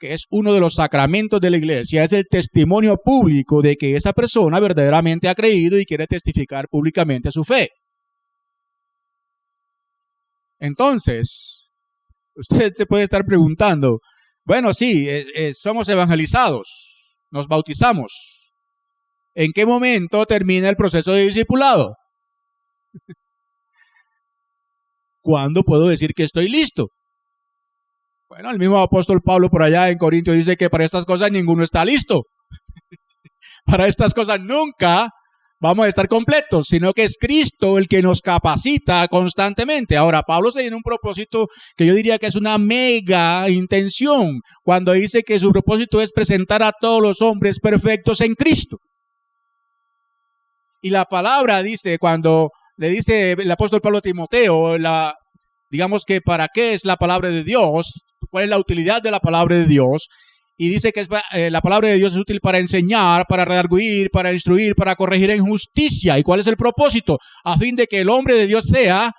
que es uno de los sacramentos de la iglesia, es el testimonio público de que esa persona verdaderamente ha creído y quiere testificar públicamente su fe. Entonces, usted se puede estar preguntando, bueno, sí, somos evangelizados, nos bautizamos. ¿En qué momento termina el proceso de discipulado? ¿Cuándo puedo decir que estoy listo? Bueno, el mismo apóstol Pablo por allá en Corintios dice que para estas cosas ninguno está listo. Para estas cosas nunca vamos a estar completos, sino que es Cristo el que nos capacita constantemente. Ahora, Pablo se tiene un propósito que yo diría que es una mega intención cuando dice que su propósito es presentar a todos los hombres perfectos en Cristo. Y la palabra dice, cuando le dice el apóstol Pablo a Timoteo, digamos que para qué es la palabra de Dios, cuál es la utilidad de la palabra de Dios, Y dice que la palabra de Dios es útil para enseñar, para redarguir, para instruir, para corregir en justicia. ¿Y cuál es el propósito? A fin de que el hombre de Dios sea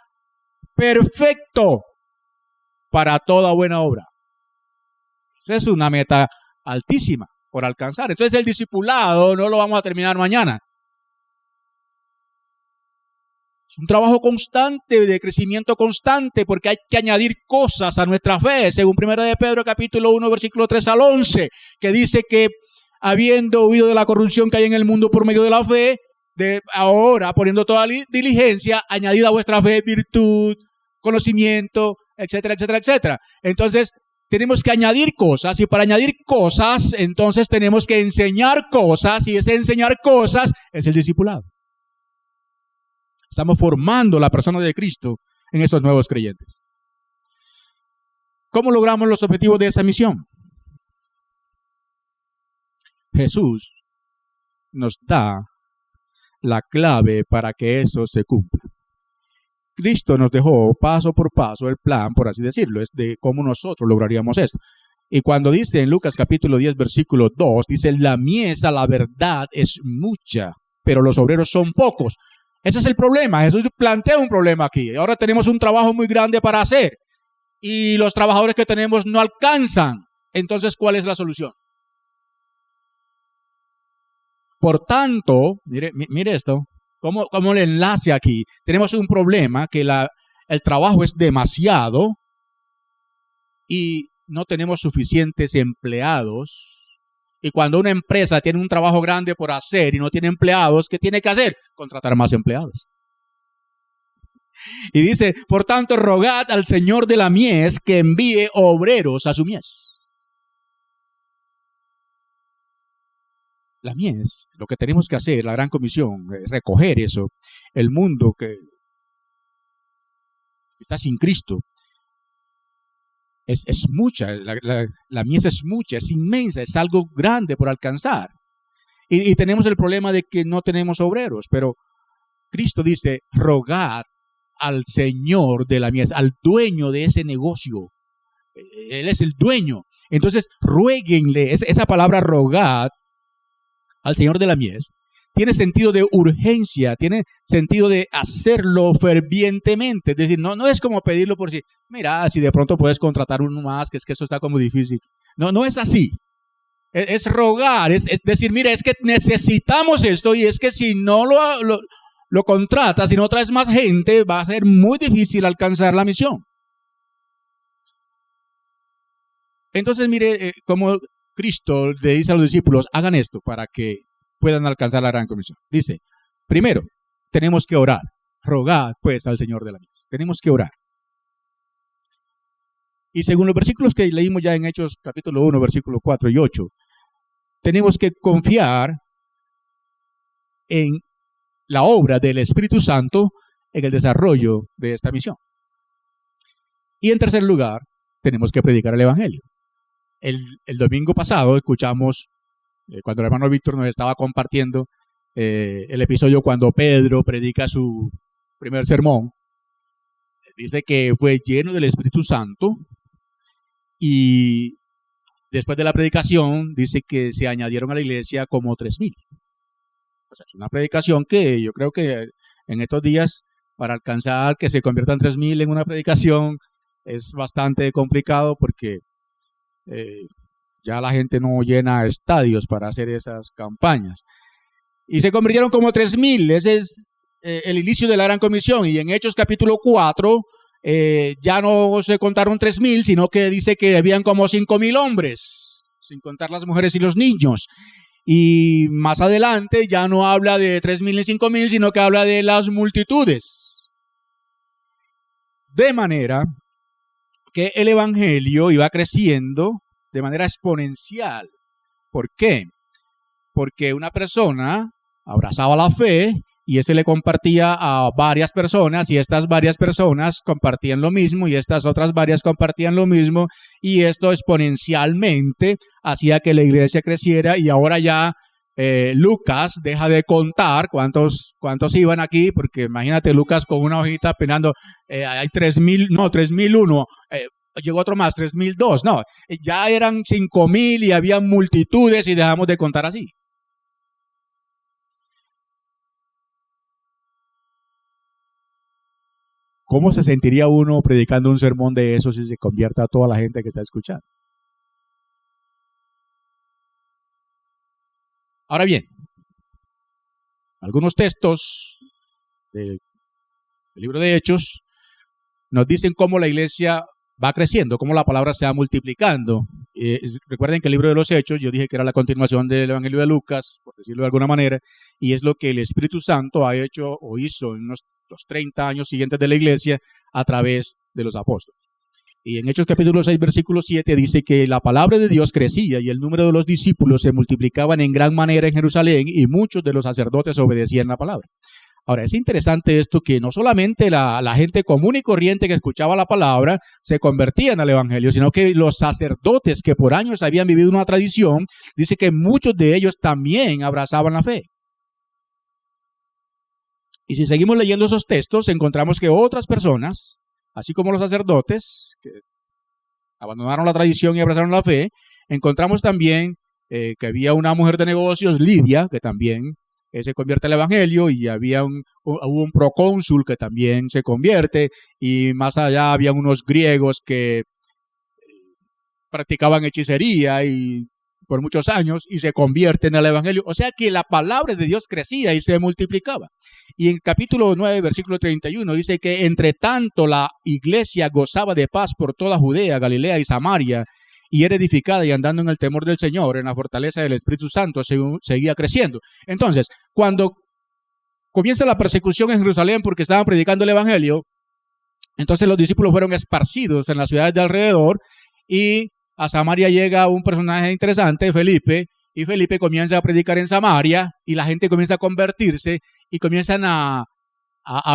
perfecto para toda buena obra. Esa es una meta altísima por alcanzar. Entonces el discipulado no lo vamos a terminar mañana. Es un trabajo constante, de crecimiento constante, porque hay que añadir cosas a nuestra fe, según 1 de Pedro capítulo 1, versículo 3 al 11, que dice que habiendo huido de la corrupción que hay en el mundo por medio de la fe, de ahora poniendo toda diligencia, añadida a vuestra fe virtud, conocimiento, etcétera, etcétera, etcétera. Entonces, tenemos que añadir cosas, y para añadir cosas, entonces tenemos que enseñar cosas, y ese enseñar cosas es el discipulado. Estamos formando la persona de Cristo en esos nuevos creyentes. ¿Cómo logramos los objetivos de esa misión? Jesús nos da la clave para que eso se cumpla. Cristo nos dejó paso por paso el plan, por así decirlo, es de cómo nosotros lograríamos esto. Y cuando dice en Lucas capítulo 10, versículo 2, dice, la mies a la verdad es mucha, pero los obreros son pocos. Ese es el problema. Jesús plantea un problema aquí. Ahora tenemos un trabajo muy grande para hacer y los trabajadores que tenemos no alcanzan. Entonces, ¿cuál es la solución? Por tanto, mire esto, ¿cómo le enlace aquí? Tenemos un problema que el trabajo es demasiado y no tenemos suficientes empleados. Y cuando una empresa tiene un trabajo grande por hacer y no tiene empleados, ¿qué tiene que hacer? Contratar más empleados. Y dice, por tanto, rogad al Señor de la mies que envíe obreros a su mies. La mies, lo que tenemos que hacer, la gran comisión, recoger eso, el mundo que está sin Cristo, es mucha, la mies es mucha, es inmensa, es algo grande por alcanzar. Y tenemos el problema de que no tenemos obreros, pero Cristo dice, rogad al Señor de la mies, al dueño de ese negocio. Él es el dueño. Entonces, ruéguenle, esa palabra rogad al Señor de la mies, tiene sentido de urgencia, tiene sentido de hacerlo fervientemente. Es decir, no es como pedirlo por si, mira, si de pronto puedes contratar uno más, que es que eso está como difícil. No es así. Es rogar, es decir, mira, es que necesitamos esto y es que si no lo contratas, si no traes más gente, va a ser muy difícil alcanzar la misión. Entonces, mire, como Cristo le dice a los discípulos, hagan esto para que puedan alcanzar la gran comisión. Dice, primero, tenemos que orar. Rogad, pues, al Señor de la mies. Tenemos que orar. Y según los versículos que leímos ya en Hechos capítulo 1, versículo 4 y 8, tenemos que confiar en la obra del Espíritu Santo en el desarrollo de esta misión. Y en tercer lugar, tenemos que predicar el Evangelio. El domingo pasado escuchamos, cuando el hermano Víctor nos estaba compartiendo el episodio cuando Pedro predica su primer sermón, dice que fue lleno del Espíritu Santo y después de la predicación dice que se añadieron a la iglesia como 3,000. O sea, es una predicación que yo creo que en estos días para alcanzar que se conviertan 3,000 en una predicación es bastante complicado porque ya la gente no llena estadios para hacer esas campañas. Y se convirtieron como 3,000. Ese es el inicio de la gran comisión. Y en Hechos capítulo 4 ya no se contaron 3,000, sino que dice que habían como 5,000 hombres, sin contar las mujeres y los niños. Y más adelante ya no habla de 3,000 ni 5,000, sino que habla de las multitudes. De manera que el evangelio iba creciendo de manera exponencial. ¿Por qué? Porque una persona abrazaba la fe y ese le compartía a varias personas y estas varias personas compartían lo mismo y estas otras varias compartían lo mismo y esto exponencialmente hacía que la iglesia creciera y ahora ya Lucas deja de contar cuántos iban aquí, porque imagínate Lucas con una hojita penando, hay 3,000, no, 3,001, llegó otro más, 3.002. No, ya eran 5.000 y había multitudes y dejamos de contar así. ¿Cómo se sentiría uno predicando un sermón de eso si se convierta a toda la gente que está escuchando? Ahora bien, algunos textos del libro de Hechos nos dicen cómo la iglesia va creciendo, cómo la palabra se va multiplicando. Recuerden que el libro de los Hechos, yo dije que era la continuación del Evangelio de Lucas, por decirlo de alguna manera, y es lo que el Espíritu Santo ha hecho o hizo en los 30 años siguientes de la iglesia a través de los apóstoles. Y en Hechos capítulo 6, versículo 7 dice que la palabra de Dios crecía y el número de los discípulos se multiplicaban en gran manera en Jerusalén y muchos de los sacerdotes obedecían la palabra. Ahora, es interesante esto que no solamente la gente común y corriente que escuchaba la palabra se convertían al evangelio, sino que los sacerdotes que por años habían vivido una tradición, dice que muchos de ellos también abrazaban la fe. Y si seguimos leyendo esos textos, encontramos que otras personas, así como los sacerdotes, que abandonaron la tradición y abrazaron la fe, encontramos también que había una mujer de negocios, Lidia, que también se convierte al evangelio, y hubo un procónsul que también se convierte, y más allá había unos griegos que practicaban hechicería y por muchos años y se convierten al evangelio. O sea que la palabra de Dios crecía y se multiplicaba. Y en capítulo 9, versículo 31 dice que entre tanto la iglesia gozaba de paz por toda Judea, Galilea y Samaria, y era edificada y andando en el temor del Señor, en la fortaleza del Espíritu Santo, seguía creciendo. Entonces, cuando comienza la persecución en Jerusalén porque estaban predicando el evangelio, entonces los discípulos fueron esparcidos en las ciudades de alrededor, y a Samaria llega un personaje interesante, Felipe, y Felipe comienza a predicar en Samaria y la gente comienza a convertirse y comienzan a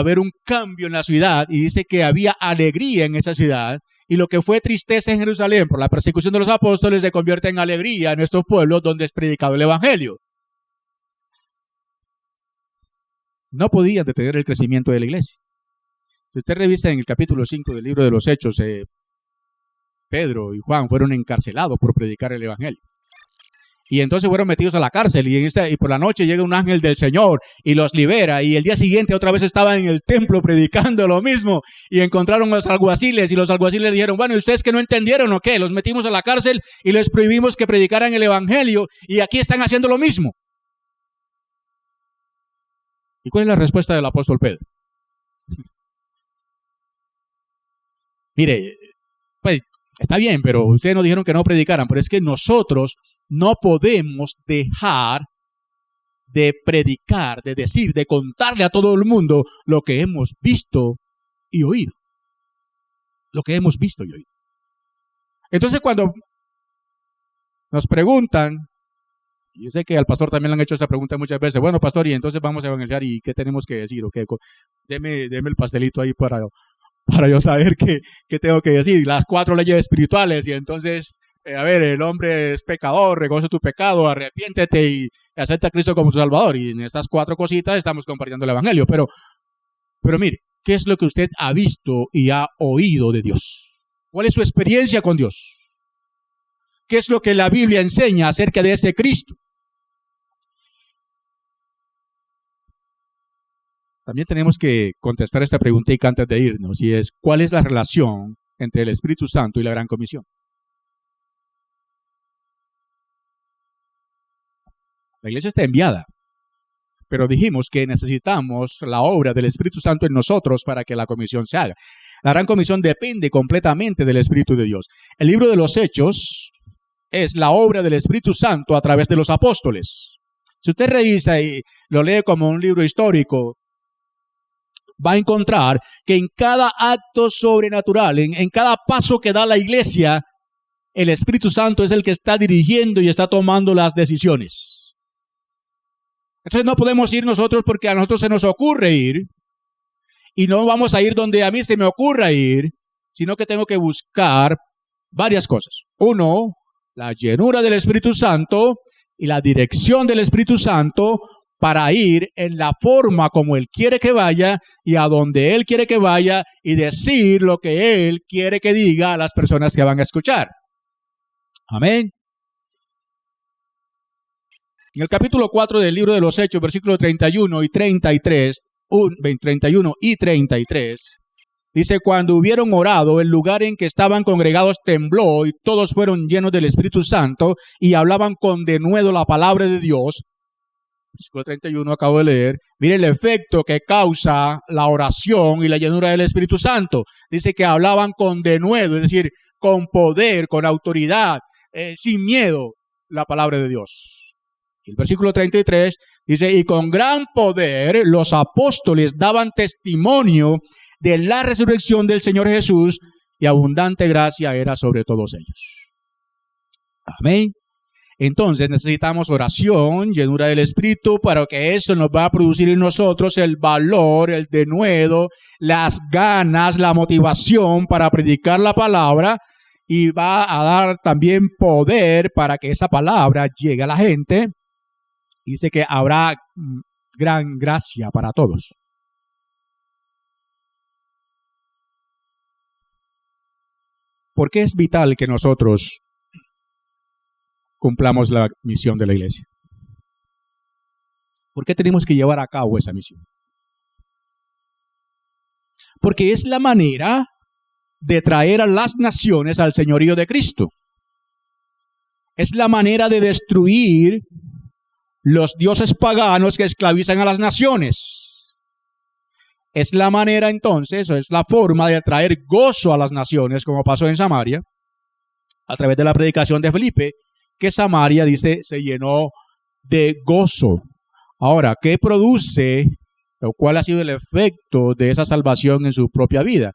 ver un cambio en la ciudad, y dice que había alegría en esa ciudad, y lo que fue tristeza en Jerusalén por la persecución de los apóstoles se convierte en alegría en estos pueblos donde es predicado el evangelio. No podían detener el crecimiento de la iglesia. Si usted revisa en el capítulo 5 del libro de los Hechos, Pedro y Juan fueron encarcelados por predicar el evangelio. Y entonces fueron metidos a la cárcel, y por la noche llega un ángel del Señor y los libera, y el día siguiente otra vez estaban en el templo predicando lo mismo, y encontraron a los alguaciles, y los alguaciles dijeron, bueno, ¿y ustedes que no entendieron o qué? Los metimos a la cárcel y les prohibimos que predicaran el evangelio, y aquí están haciendo lo mismo. ¿Y cuál es la respuesta del apóstol Pedro? Mire, pues está bien, pero ustedes nos dijeron que no predicaran, pero es que nosotros no podemos dejar de predicar, de decir, de contarle a todo el mundo lo que hemos visto y oído. Lo que hemos visto y oído. Entonces cuando nos preguntan, y yo sé que al pastor también le han hecho esa pregunta muchas veces, bueno, pastor, y entonces vamos a evangelizar, ¿y qué tenemos que decir? ¿O qué? Deme el pastelito ahí para yo saber qué tengo que decir. Las 4 leyes espirituales, y entonces, el hombre es pecador, reconoce tu pecado, arrepiéntete y acepta a Cristo como tu Salvador. Y en esas 4 cositas estamos compartiendo el evangelio. Pero mire, ¿qué es lo que usted ha visto y ha oído de Dios? ¿Cuál es su experiencia con Dios? ¿Qué es lo que la Biblia enseña acerca de ese Cristo? También tenemos que contestar esta pregunta antes de irnos, y es, ¿cuál es la relación entre el Espíritu Santo y la Gran Comisión? La iglesia está enviada, pero dijimos que necesitamos la obra del Espíritu Santo en nosotros para que la comisión se haga. La Gran Comisión depende completamente del Espíritu de Dios. El libro de los Hechos es la obra del Espíritu Santo a través de los apóstoles. Si usted revisa y lo lee como un libro histórico, va a encontrar que en cada acto sobrenatural, en cada paso que da la iglesia, el Espíritu Santo es el que está dirigiendo y está tomando las decisiones. Entonces no podemos ir nosotros porque a nosotros se nos ocurre ir, y no vamos a ir donde a mí se me ocurra ir, sino que tengo que buscar varias cosas. 1, la llenura del Espíritu Santo y la dirección del Espíritu Santo para ir en la forma como Él quiere que vaya y a donde Él quiere que vaya y decir lo que Él quiere que diga a las personas que van a escuchar. Amén. En el capítulo 4 del libro de los Hechos, versículos 31 y 33, 31 y 33, dice, cuando hubieron orado, el lugar en que estaban congregados tembló y todos fueron llenos del Espíritu Santo y hablaban con denuedo la palabra de Dios. Versículo 31 acabo de leer. Mire el efecto que causa la oración y la llenura del Espíritu Santo. Dice que hablaban con denuedo, es decir, con poder, con autoridad, sin miedo, la palabra de Dios. El versículo 33 dice, y con gran poder los apóstoles daban testimonio de la resurrección del Señor Jesús y abundante gracia era sobre todos ellos. Amén. Entonces necesitamos oración, llenura del Espíritu, para que eso nos va a producir en nosotros el valor, el denuedo, las ganas, la motivación para predicar la palabra y va a dar también poder para que esa palabra llegue a la gente. Dice que habrá gran gracia para todos. ¿Por qué es vital que nosotros cumplamos la misión de la iglesia? ¿Por qué tenemos que llevar a cabo esa misión? Porque es la manera de traer a las naciones al señorío de Cristo. Es la manera de destruir los dioses paganos que esclavizan a las naciones. Es la manera entonces, o es la forma de traer gozo a las naciones, como pasó en Samaria, a través de la predicación de Felipe, que Samaria, dice, se llenó de gozo. Ahora, ¿qué produce o cuál ha sido el efecto de esa salvación en su propia vida?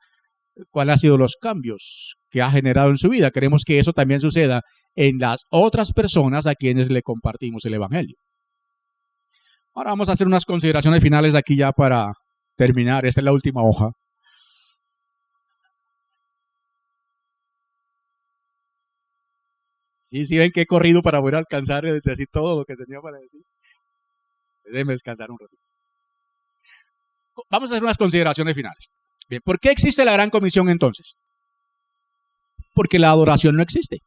¿Cuáles han sido los cambios que ha generado en su vida? Queremos que eso también suceda en las otras personas a quienes le compartimos el Evangelio. Ahora vamos a hacer unas consideraciones finales aquí ya para terminar. Esta es la última hoja. Sí, ven que he corrido para poder alcanzar y decir todo lo que tenía para decir. Déjenme descansar un ratito. Vamos a hacer unas consideraciones finales. Bien, ¿por qué existe la Gran Comisión entonces? Porque la adoración no existe.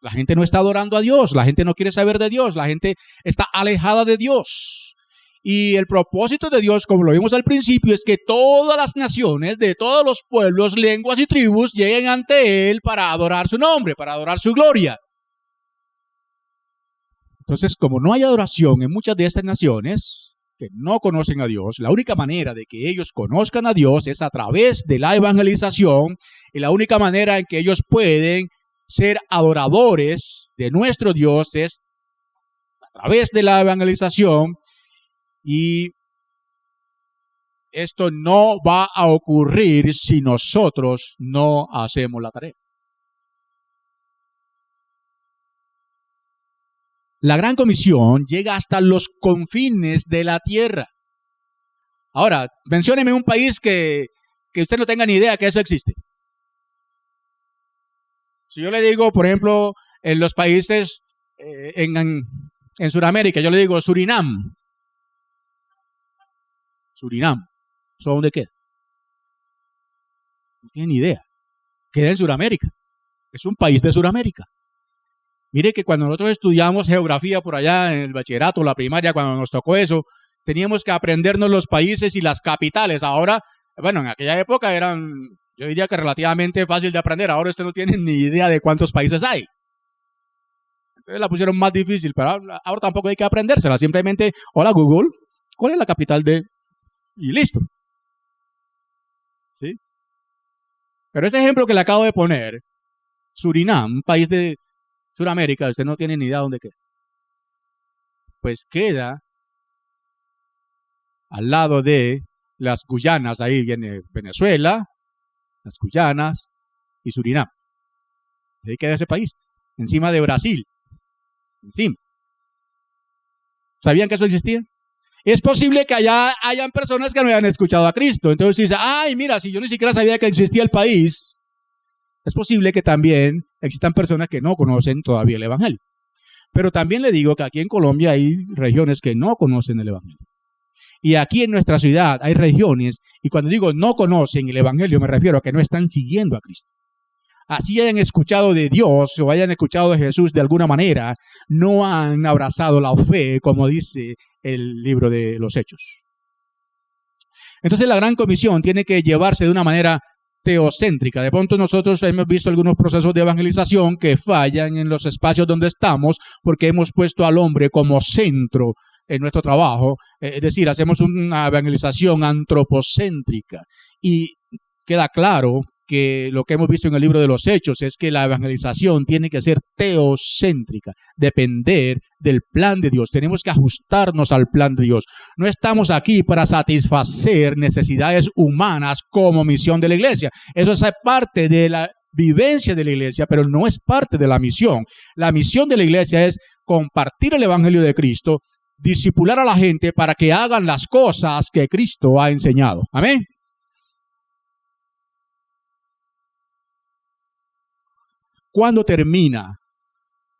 La gente no está adorando a Dios, la gente no quiere saber de Dios, la gente está alejada de Dios. Y el propósito de Dios, como lo vimos al principio, es que todas las naciones, de todos los pueblos, lenguas y tribus, lleguen ante Él para adorar su nombre, para adorar su gloria. Entonces, como no hay adoración en muchas de estas naciones que no conocen a Dios, la única manera de que ellos conozcan a Dios es a través de la evangelización, y la única manera en que ellos pueden ser adoradores de nuestro Dios es a través de la evangelización, y esto no va a ocurrir si nosotros no hacemos la tarea. La Gran Comisión llega hasta los confines de la tierra. Ahora, mencióneme un país que usted no tenga ni idea que eso existe. Si yo le digo, por ejemplo, en los países en Sudamérica, yo le digo Surinam. Surinam. ¿Eso dónde queda? No tiene ni idea. Queda en Sudamérica. Es un país de Sudamérica. Mire que cuando nosotros estudiamos geografía por allá en el bachillerato, la primaria, cuando nos tocó eso, teníamos que aprendernos los países y las capitales. Ahora, bueno, en aquella época eran, yo diría que relativamente fácil de aprender. Ahora usted no tiene ni idea de cuántos países hay. Entonces la pusieron más difícil, pero ahora tampoco hay que aprendérsela. Simplemente, hola Google, ¿cuál es la capital de...? Y listo. ¿Sí? Pero ese ejemplo que le acabo de poner, Surinam, un país de Sudamérica, usted no tiene ni idea dónde queda. Pues queda al lado de las Guyanas, ahí viene Venezuela, las Guyanas y Surinam. Ahí queda ese país, encima de Brasil, encima. ¿Sabían que eso existía? Es posible que allá hayan personas que no hayan escuchado a Cristo. Entonces dice, ay, mira, si yo ni siquiera sabía que existía el país, es posible que también existan personas que no conocen todavía el Evangelio. Pero también le digo que aquí en Colombia hay regiones que no conocen el Evangelio. Y aquí en nuestra ciudad hay regiones, y cuando digo no conocen el Evangelio, me refiero a que no están siguiendo a Cristo. Así hayan escuchado de Dios o hayan escuchado de Jesús de alguna manera, no han abrazado la fe, como dice el libro de los Hechos. Entonces la gran comisión tiene que llevarse de una manera teocéntrica. De pronto nosotros hemos visto algunos procesos de evangelización que fallan en los espacios donde estamos porque hemos puesto al hombre como centro en nuestro trabajo. Es decir, hacemos una evangelización antropocéntrica. Y queda claro que lo que hemos visto en el libro de los Hechos es que la evangelización tiene que ser teocéntrica, depender del plan de Dios. Tenemos que ajustarnos al plan de Dios. No estamos aquí para satisfacer necesidades humanas como misión de la iglesia. Eso es parte de la vivencia de la iglesia, pero no es parte de la misión. La misión de la iglesia es compartir el evangelio de Cristo, discipular a la gente para que hagan las cosas que Cristo ha enseñado. Amén. ¿Cuándo termina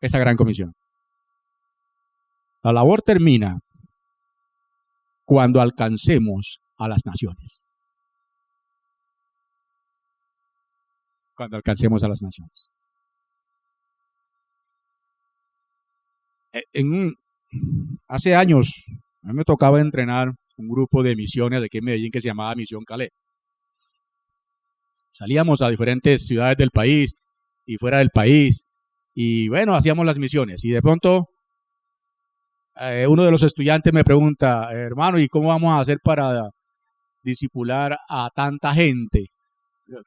esa gran comisión? La labor termina cuando alcancemos a las naciones. Cuando alcancemos a las naciones. Hace años, a mí me tocaba entrenar un grupo de misiones de aquí en Medellín que se llamaba Misión Calais. Salíamos a diferentes ciudades del país y fuera del país, y bueno, hacíamos las misiones, y de pronto uno de los estudiantes me pregunta, hermano, ¿y cómo vamos a hacer para discipular a tanta gente?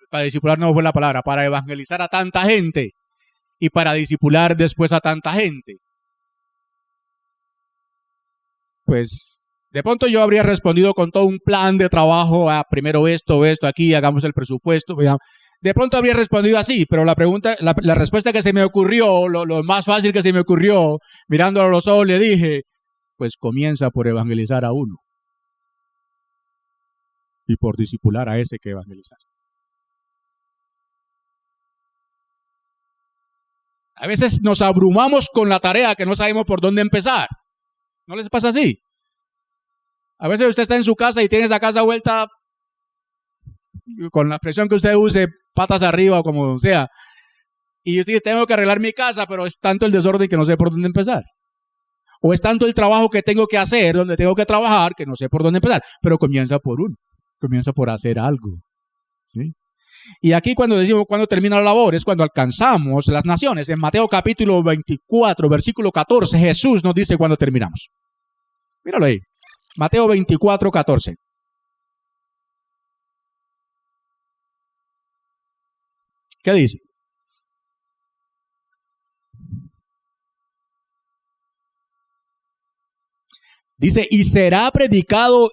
Para discipular no fue la palabra, para evangelizar a tanta gente, y para discipular después a tanta gente. Pues de pronto yo habría respondido con todo un plan de trabajo, primero esto, aquí, hagamos el presupuesto, veamos. De pronto habría respondido así, pero la respuesta que se me ocurrió, lo más fácil que se me ocurrió, mirándolo a los ojos, le dije, pues comienza por evangelizar a uno y por discipular a ese que evangelizaste. A veces nos abrumamos con la tarea que no sabemos por dónde empezar. ¿No les pasa así? A veces usted está en su casa y tiene esa casa vuelta, con la expresión que usted use, patas arriba o como sea, y yo sí tengo que arreglar mi casa, pero es tanto el desorden que no sé por dónde empezar. O es tanto el trabajo que tengo que hacer, donde tengo que trabajar, que no sé por dónde empezar. Pero comienza por uno, comienza por hacer algo, ¿sí? Y aquí cuando decimos cuando termina la labor, es cuando alcanzamos las naciones. En Mateo capítulo 24, versículo 14, Jesús nos dice cuando terminamos. Míralo ahí, Mateo 24, 14. ¿Qué dice? Dice, y será predicado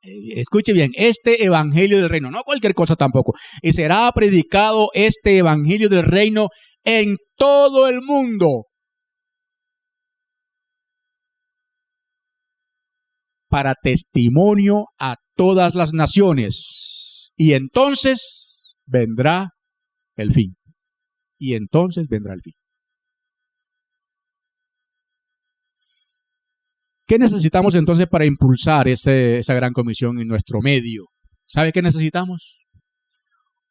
escuche bien, este evangelio del reino, no cualquier cosa tampoco, y será predicado este evangelio del reino en todo el mundo para testimonio a todas las naciones, y entonces vendrá el fin. Y entonces vendrá el fin. ¿Qué necesitamos entonces para impulsar esa gran comisión en nuestro medio? ¿Sabe qué necesitamos?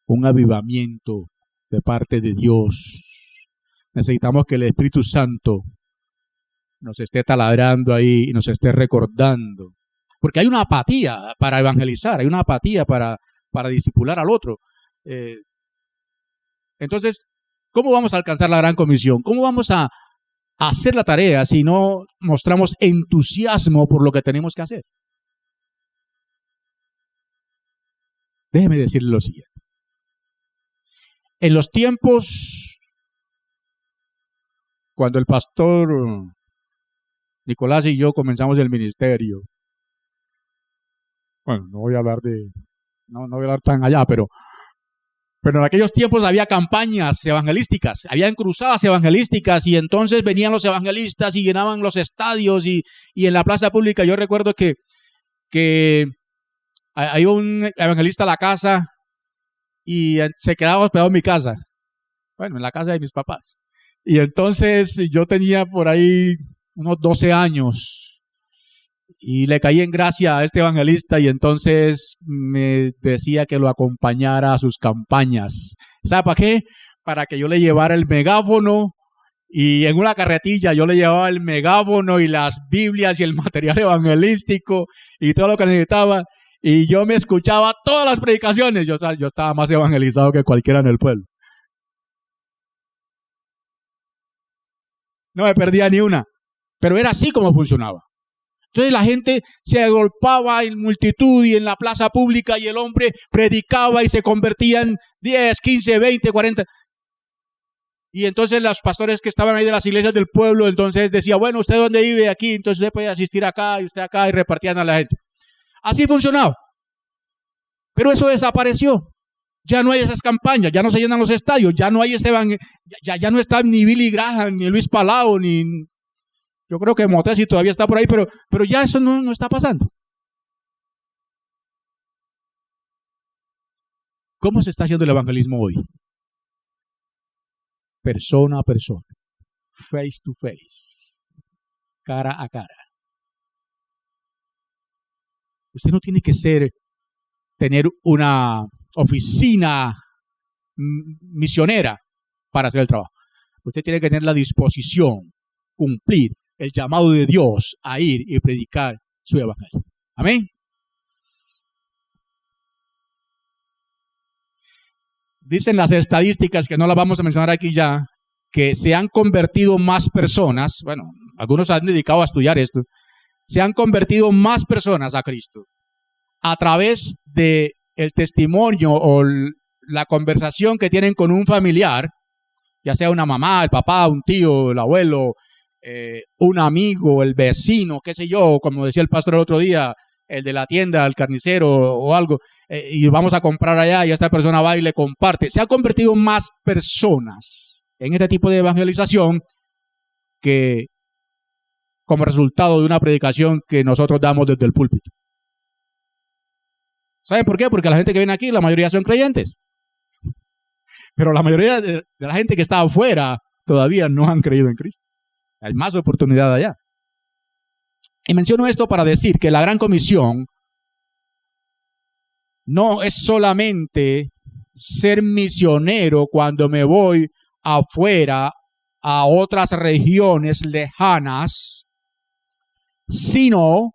Un avivamiento de parte de Dios. Necesitamos que el Espíritu Santo nos esté taladrando ahí y nos esté recordando. Porque hay una apatía para evangelizar, hay una apatía para discipular al otro. Entonces, ¿cómo vamos a alcanzar la gran comisión? ¿Cómo vamos a hacer la tarea si no mostramos entusiasmo por lo que tenemos que hacer? Déjeme decirle lo siguiente. En los tiempos cuando el pastor Nicolás y yo comenzamos el ministerio, bueno, no voy a hablar tan allá, pero en aquellos tiempos había campañas evangelísticas, habían cruzadas evangelísticas, y entonces venían los evangelistas y llenaban los estadios y en la plaza pública. Yo recuerdo que iba un evangelista a la casa y se quedaba hospedado en mi casa, bueno, en la casa de mis papás, Y entonces yo tenía por ahí unos 12 años y le caí en gracia a este evangelista y entonces me decía que lo acompañara a sus campañas. ¿Sabe para qué? Para que yo le llevara el megáfono y en una carretilla yo le llevaba el megáfono y las Biblias y el material evangelístico y todo lo que necesitaba. Y yo me escuchaba todas las predicaciones. Yo estaba más evangelizado que cualquiera en el pueblo. No me perdía ni una. Pero era así como funcionaba. Entonces la gente se agolpaba en multitud y en la plaza pública y el hombre predicaba y se convertían 10, 15, 20, 40. Y entonces los pastores que estaban ahí de las iglesias del pueblo, entonces decía, bueno, ¿usted dónde vive? Aquí, entonces usted puede asistir acá y usted acá y repartían a la gente. Así funcionaba. Pero eso desapareció. Ya no hay esas campañas, ya no se llenan los estadios, ya no hay ese ya no está ni Billy Graham, ni Luis Palau, ni yo creo que Motesi todavía está por ahí, pero ya eso no está pasando. ¿Cómo se está haciendo el evangelismo hoy? Persona a persona, face to face, cara a cara. Usted no tiene que tener una oficina misionera para hacer el trabajo. Usted tiene que tener la disposición, cumplir el llamado de Dios a ir y predicar su evangelio. Amén. Dicen las estadísticas, que no las vamos a mencionar aquí ya, que se han convertido más personas, bueno, algunos se han dedicado a estudiar esto, se han convertido más personas a Cristo a través de el testimonio o la conversación que tienen con un familiar, ya sea una mamá, el papá, un tío, el abuelo, un amigo, el vecino, qué sé yo, como decía el pastor el otro día, el de la tienda, el carnicero o algo, y vamos a comprar allá y esta persona va y le comparte. Se han convertido más personas en este tipo de evangelización que como resultado de una predicación que nosotros damos desde el púlpito. ¿Saben por qué? Porque la gente que viene aquí, la mayoría son creyentes. Pero la mayoría de la gente que está afuera todavía no han creído en Cristo. Hay más oportunidad allá. Y menciono esto para decir que la gran comisión no es solamente ser misionero cuando me voy afuera a otras regiones lejanas, sino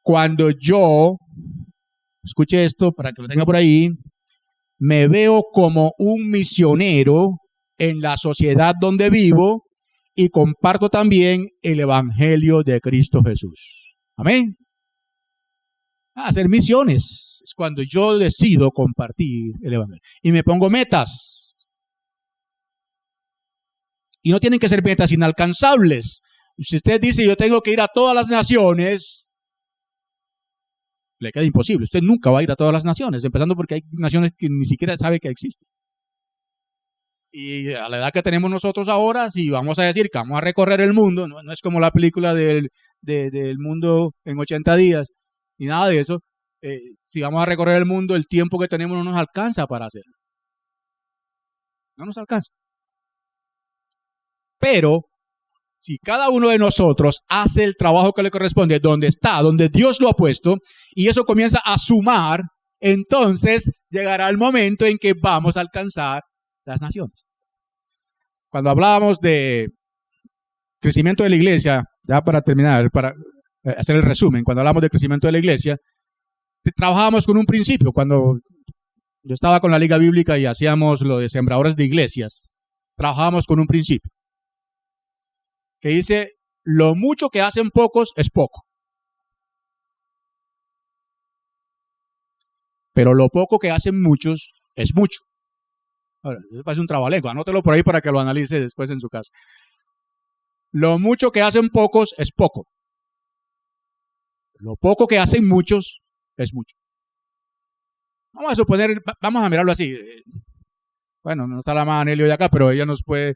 cuando yo, escuche esto para que lo tenga por ahí, me veo como un misionero en la sociedad donde vivo y comparto también el evangelio de Cristo Jesús. Amén. Hacer misiones es cuando yo decido compartir el evangelio y me pongo metas. Y no tienen que ser metas inalcanzables. Si usted dice yo tengo que ir a todas las naciones, le queda imposible. Usted nunca va a ir a todas las naciones, empezando porque hay naciones que ni siquiera sabe que existen. Y a la edad que tenemos nosotros ahora, si vamos a decir que vamos a recorrer el mundo, no es como la película del mundo en 80 días, ni nada de eso. Si vamos a recorrer el mundo, el tiempo que tenemos no nos alcanza para hacerlo. No nos alcanza. Pero si cada uno de nosotros hace el trabajo que le corresponde, donde está, donde Dios lo ha puesto, y eso comienza a sumar, entonces llegará el momento en que vamos a alcanzar las naciones. Cuando hablábamos de crecimiento de la iglesia, ya para terminar, para hacer el resumen, cuando hablamos de crecimiento de la iglesia, trabajábamos con un principio. Cuando yo estaba con la Liga Bíblica y hacíamos lo de sembradores de iglesias, trabajábamos con un principio que dice, lo mucho que hacen pocos es poco. Pero lo poco que hacen muchos es mucho. Ahora, eso parece un trabalengua, anótelo por ahí para que lo analice después en su casa. Lo mucho que hacen pocos es poco. Lo poco que hacen muchos es mucho. Vamos a suponer, vamos a mirarlo así. Bueno, no está la mamá Anelio de acá, pero ella nos puede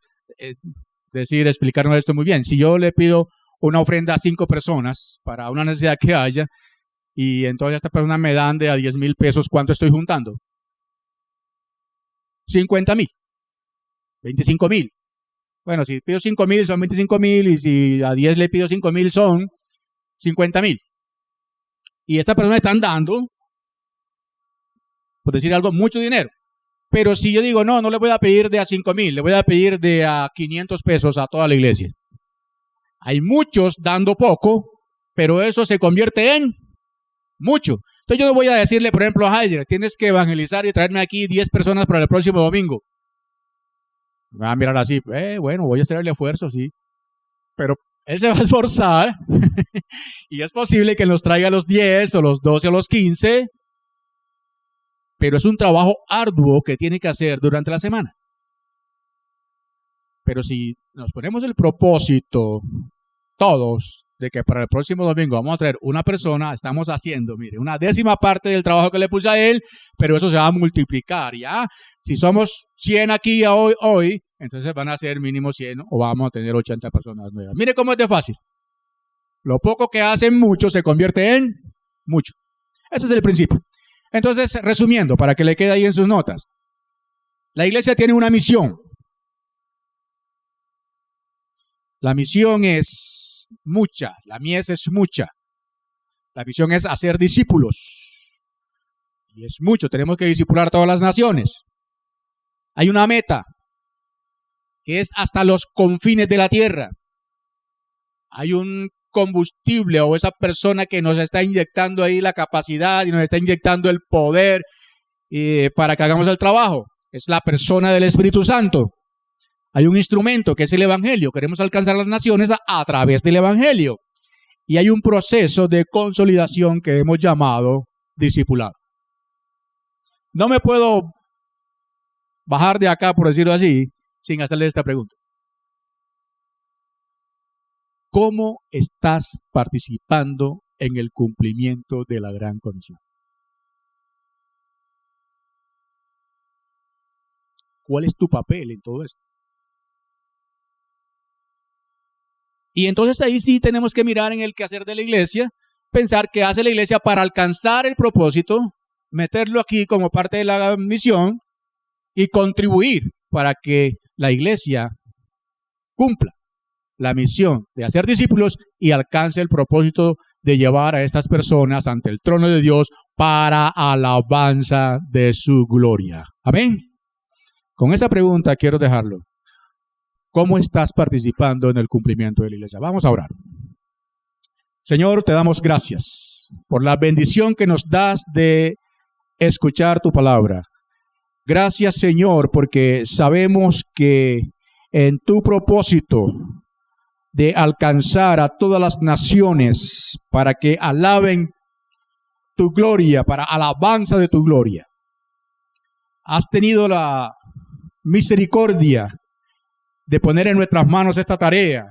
explicarnos esto muy bien. Si yo le pido una ofrenda a 5 personas para una necesidad que haya, y entonces esta persona me dan de a 10,000 pesos, ¿cuánto estoy juntando? 50,000. 25,000. Bueno, si pido 5,000 son 25,000 y si a 10 le pido 5,000 son 50,000. Y esta persona están dando, por decir algo, mucho dinero. Pero si yo digo, no le voy a pedir de a 5,000, le voy a pedir de a 500 pesos a toda la iglesia. Hay muchos dando poco, pero eso se convierte en mucho. Entonces yo no voy a decirle, por ejemplo, a Heider, tienes que evangelizar y traerme aquí 10 personas para el próximo domingo. Me va a mirar así, bueno, voy a hacer el esfuerzo, sí. Pero él se va a esforzar y es posible que nos traiga los 10 o los 12 o los 15, pero es un trabajo arduo que tiene que hacer durante la semana. Pero si nos ponemos el propósito, todos, de que para el próximo domingo vamos a traer una persona, estamos haciendo, mire, una 10ª parte del trabajo que le puse a él, pero eso se va a multiplicar, ¿ya? Si somos 100 aquí hoy, entonces van a ser mínimo 100 o vamos a tener 80 personas nuevas. Mire cómo es de fácil. Lo poco que hacen mucho se convierte en mucho. Ese es el principio. Entonces, resumiendo, para que le quede ahí en sus notas, la iglesia tiene una misión. La misión es mucha, la mies es mucha. La misión es hacer discípulos. Y es mucho, tenemos que discipular a todas las naciones. Hay una meta, que es hasta los confines de la tierra. Hay un combustible o esa persona que nos está inyectando ahí la capacidad y nos está inyectando el poder para que hagamos el trabajo. Es la persona del Espíritu Santo. Hay un instrumento que es el Evangelio. Queremos alcanzar las naciones a través del Evangelio. Y hay un proceso de consolidación que hemos llamado discipulado. No me puedo bajar de acá, por decirlo así, sin hacerle esta pregunta. ¿Cómo estás participando en el cumplimiento de la gran comisión? ¿Cuál es tu papel en todo esto? Y entonces ahí sí tenemos que mirar en el quehacer de la iglesia, pensar qué hace la iglesia para alcanzar el propósito, meterlo aquí como parte de la misión y contribuir para que la iglesia cumpla la misión de hacer discípulos y alcance el propósito de llevar a estas personas ante el trono de Dios para alabanza de su gloria. Amén. Con esa pregunta quiero dejarlo. ¿Cómo estás participando en el cumplimiento de la iglesia? Vamos a orar. Señor, te damos gracias por la bendición que nos das de escuchar tu palabra. Gracias, Señor, porque sabemos que en tu propósito de alcanzar a todas las naciones para que alaben tu gloria, para alabanza de tu gloria, has tenido la misericordia de poner en nuestras manos esta tarea,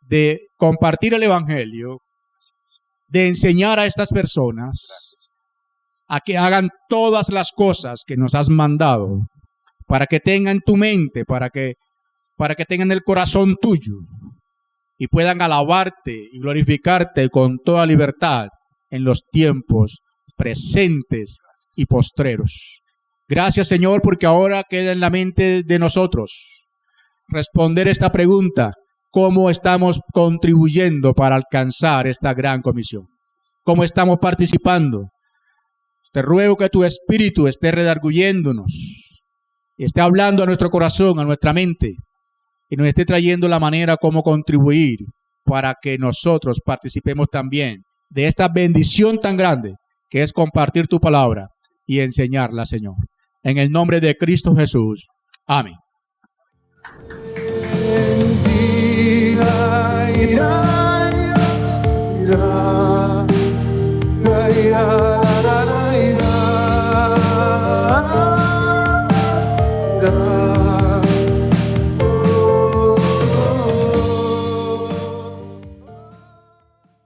de compartir el Evangelio, de enseñar a estas personas a que hagan todas las cosas que nos has mandado, para que tengan tu mente, para que tengan el corazón tuyo y puedan alabarte y glorificarte con toda libertad en los tiempos presentes y postreros. Gracias, Señor, porque ahora queda en la mente de nosotros responder esta pregunta: ¿cómo estamos contribuyendo para alcanzar esta gran comisión? ¿Cómo estamos participando? Te ruego que tu Espíritu esté redarguyéndonos y esté hablando a nuestro corazón, a nuestra mente, y nos esté trayendo la manera como contribuir para que nosotros participemos también de esta bendición tan grande que es compartir tu palabra y enseñarla, Señor. En el nombre de Cristo Jesús. Amén. Ira, ira, ira, ira.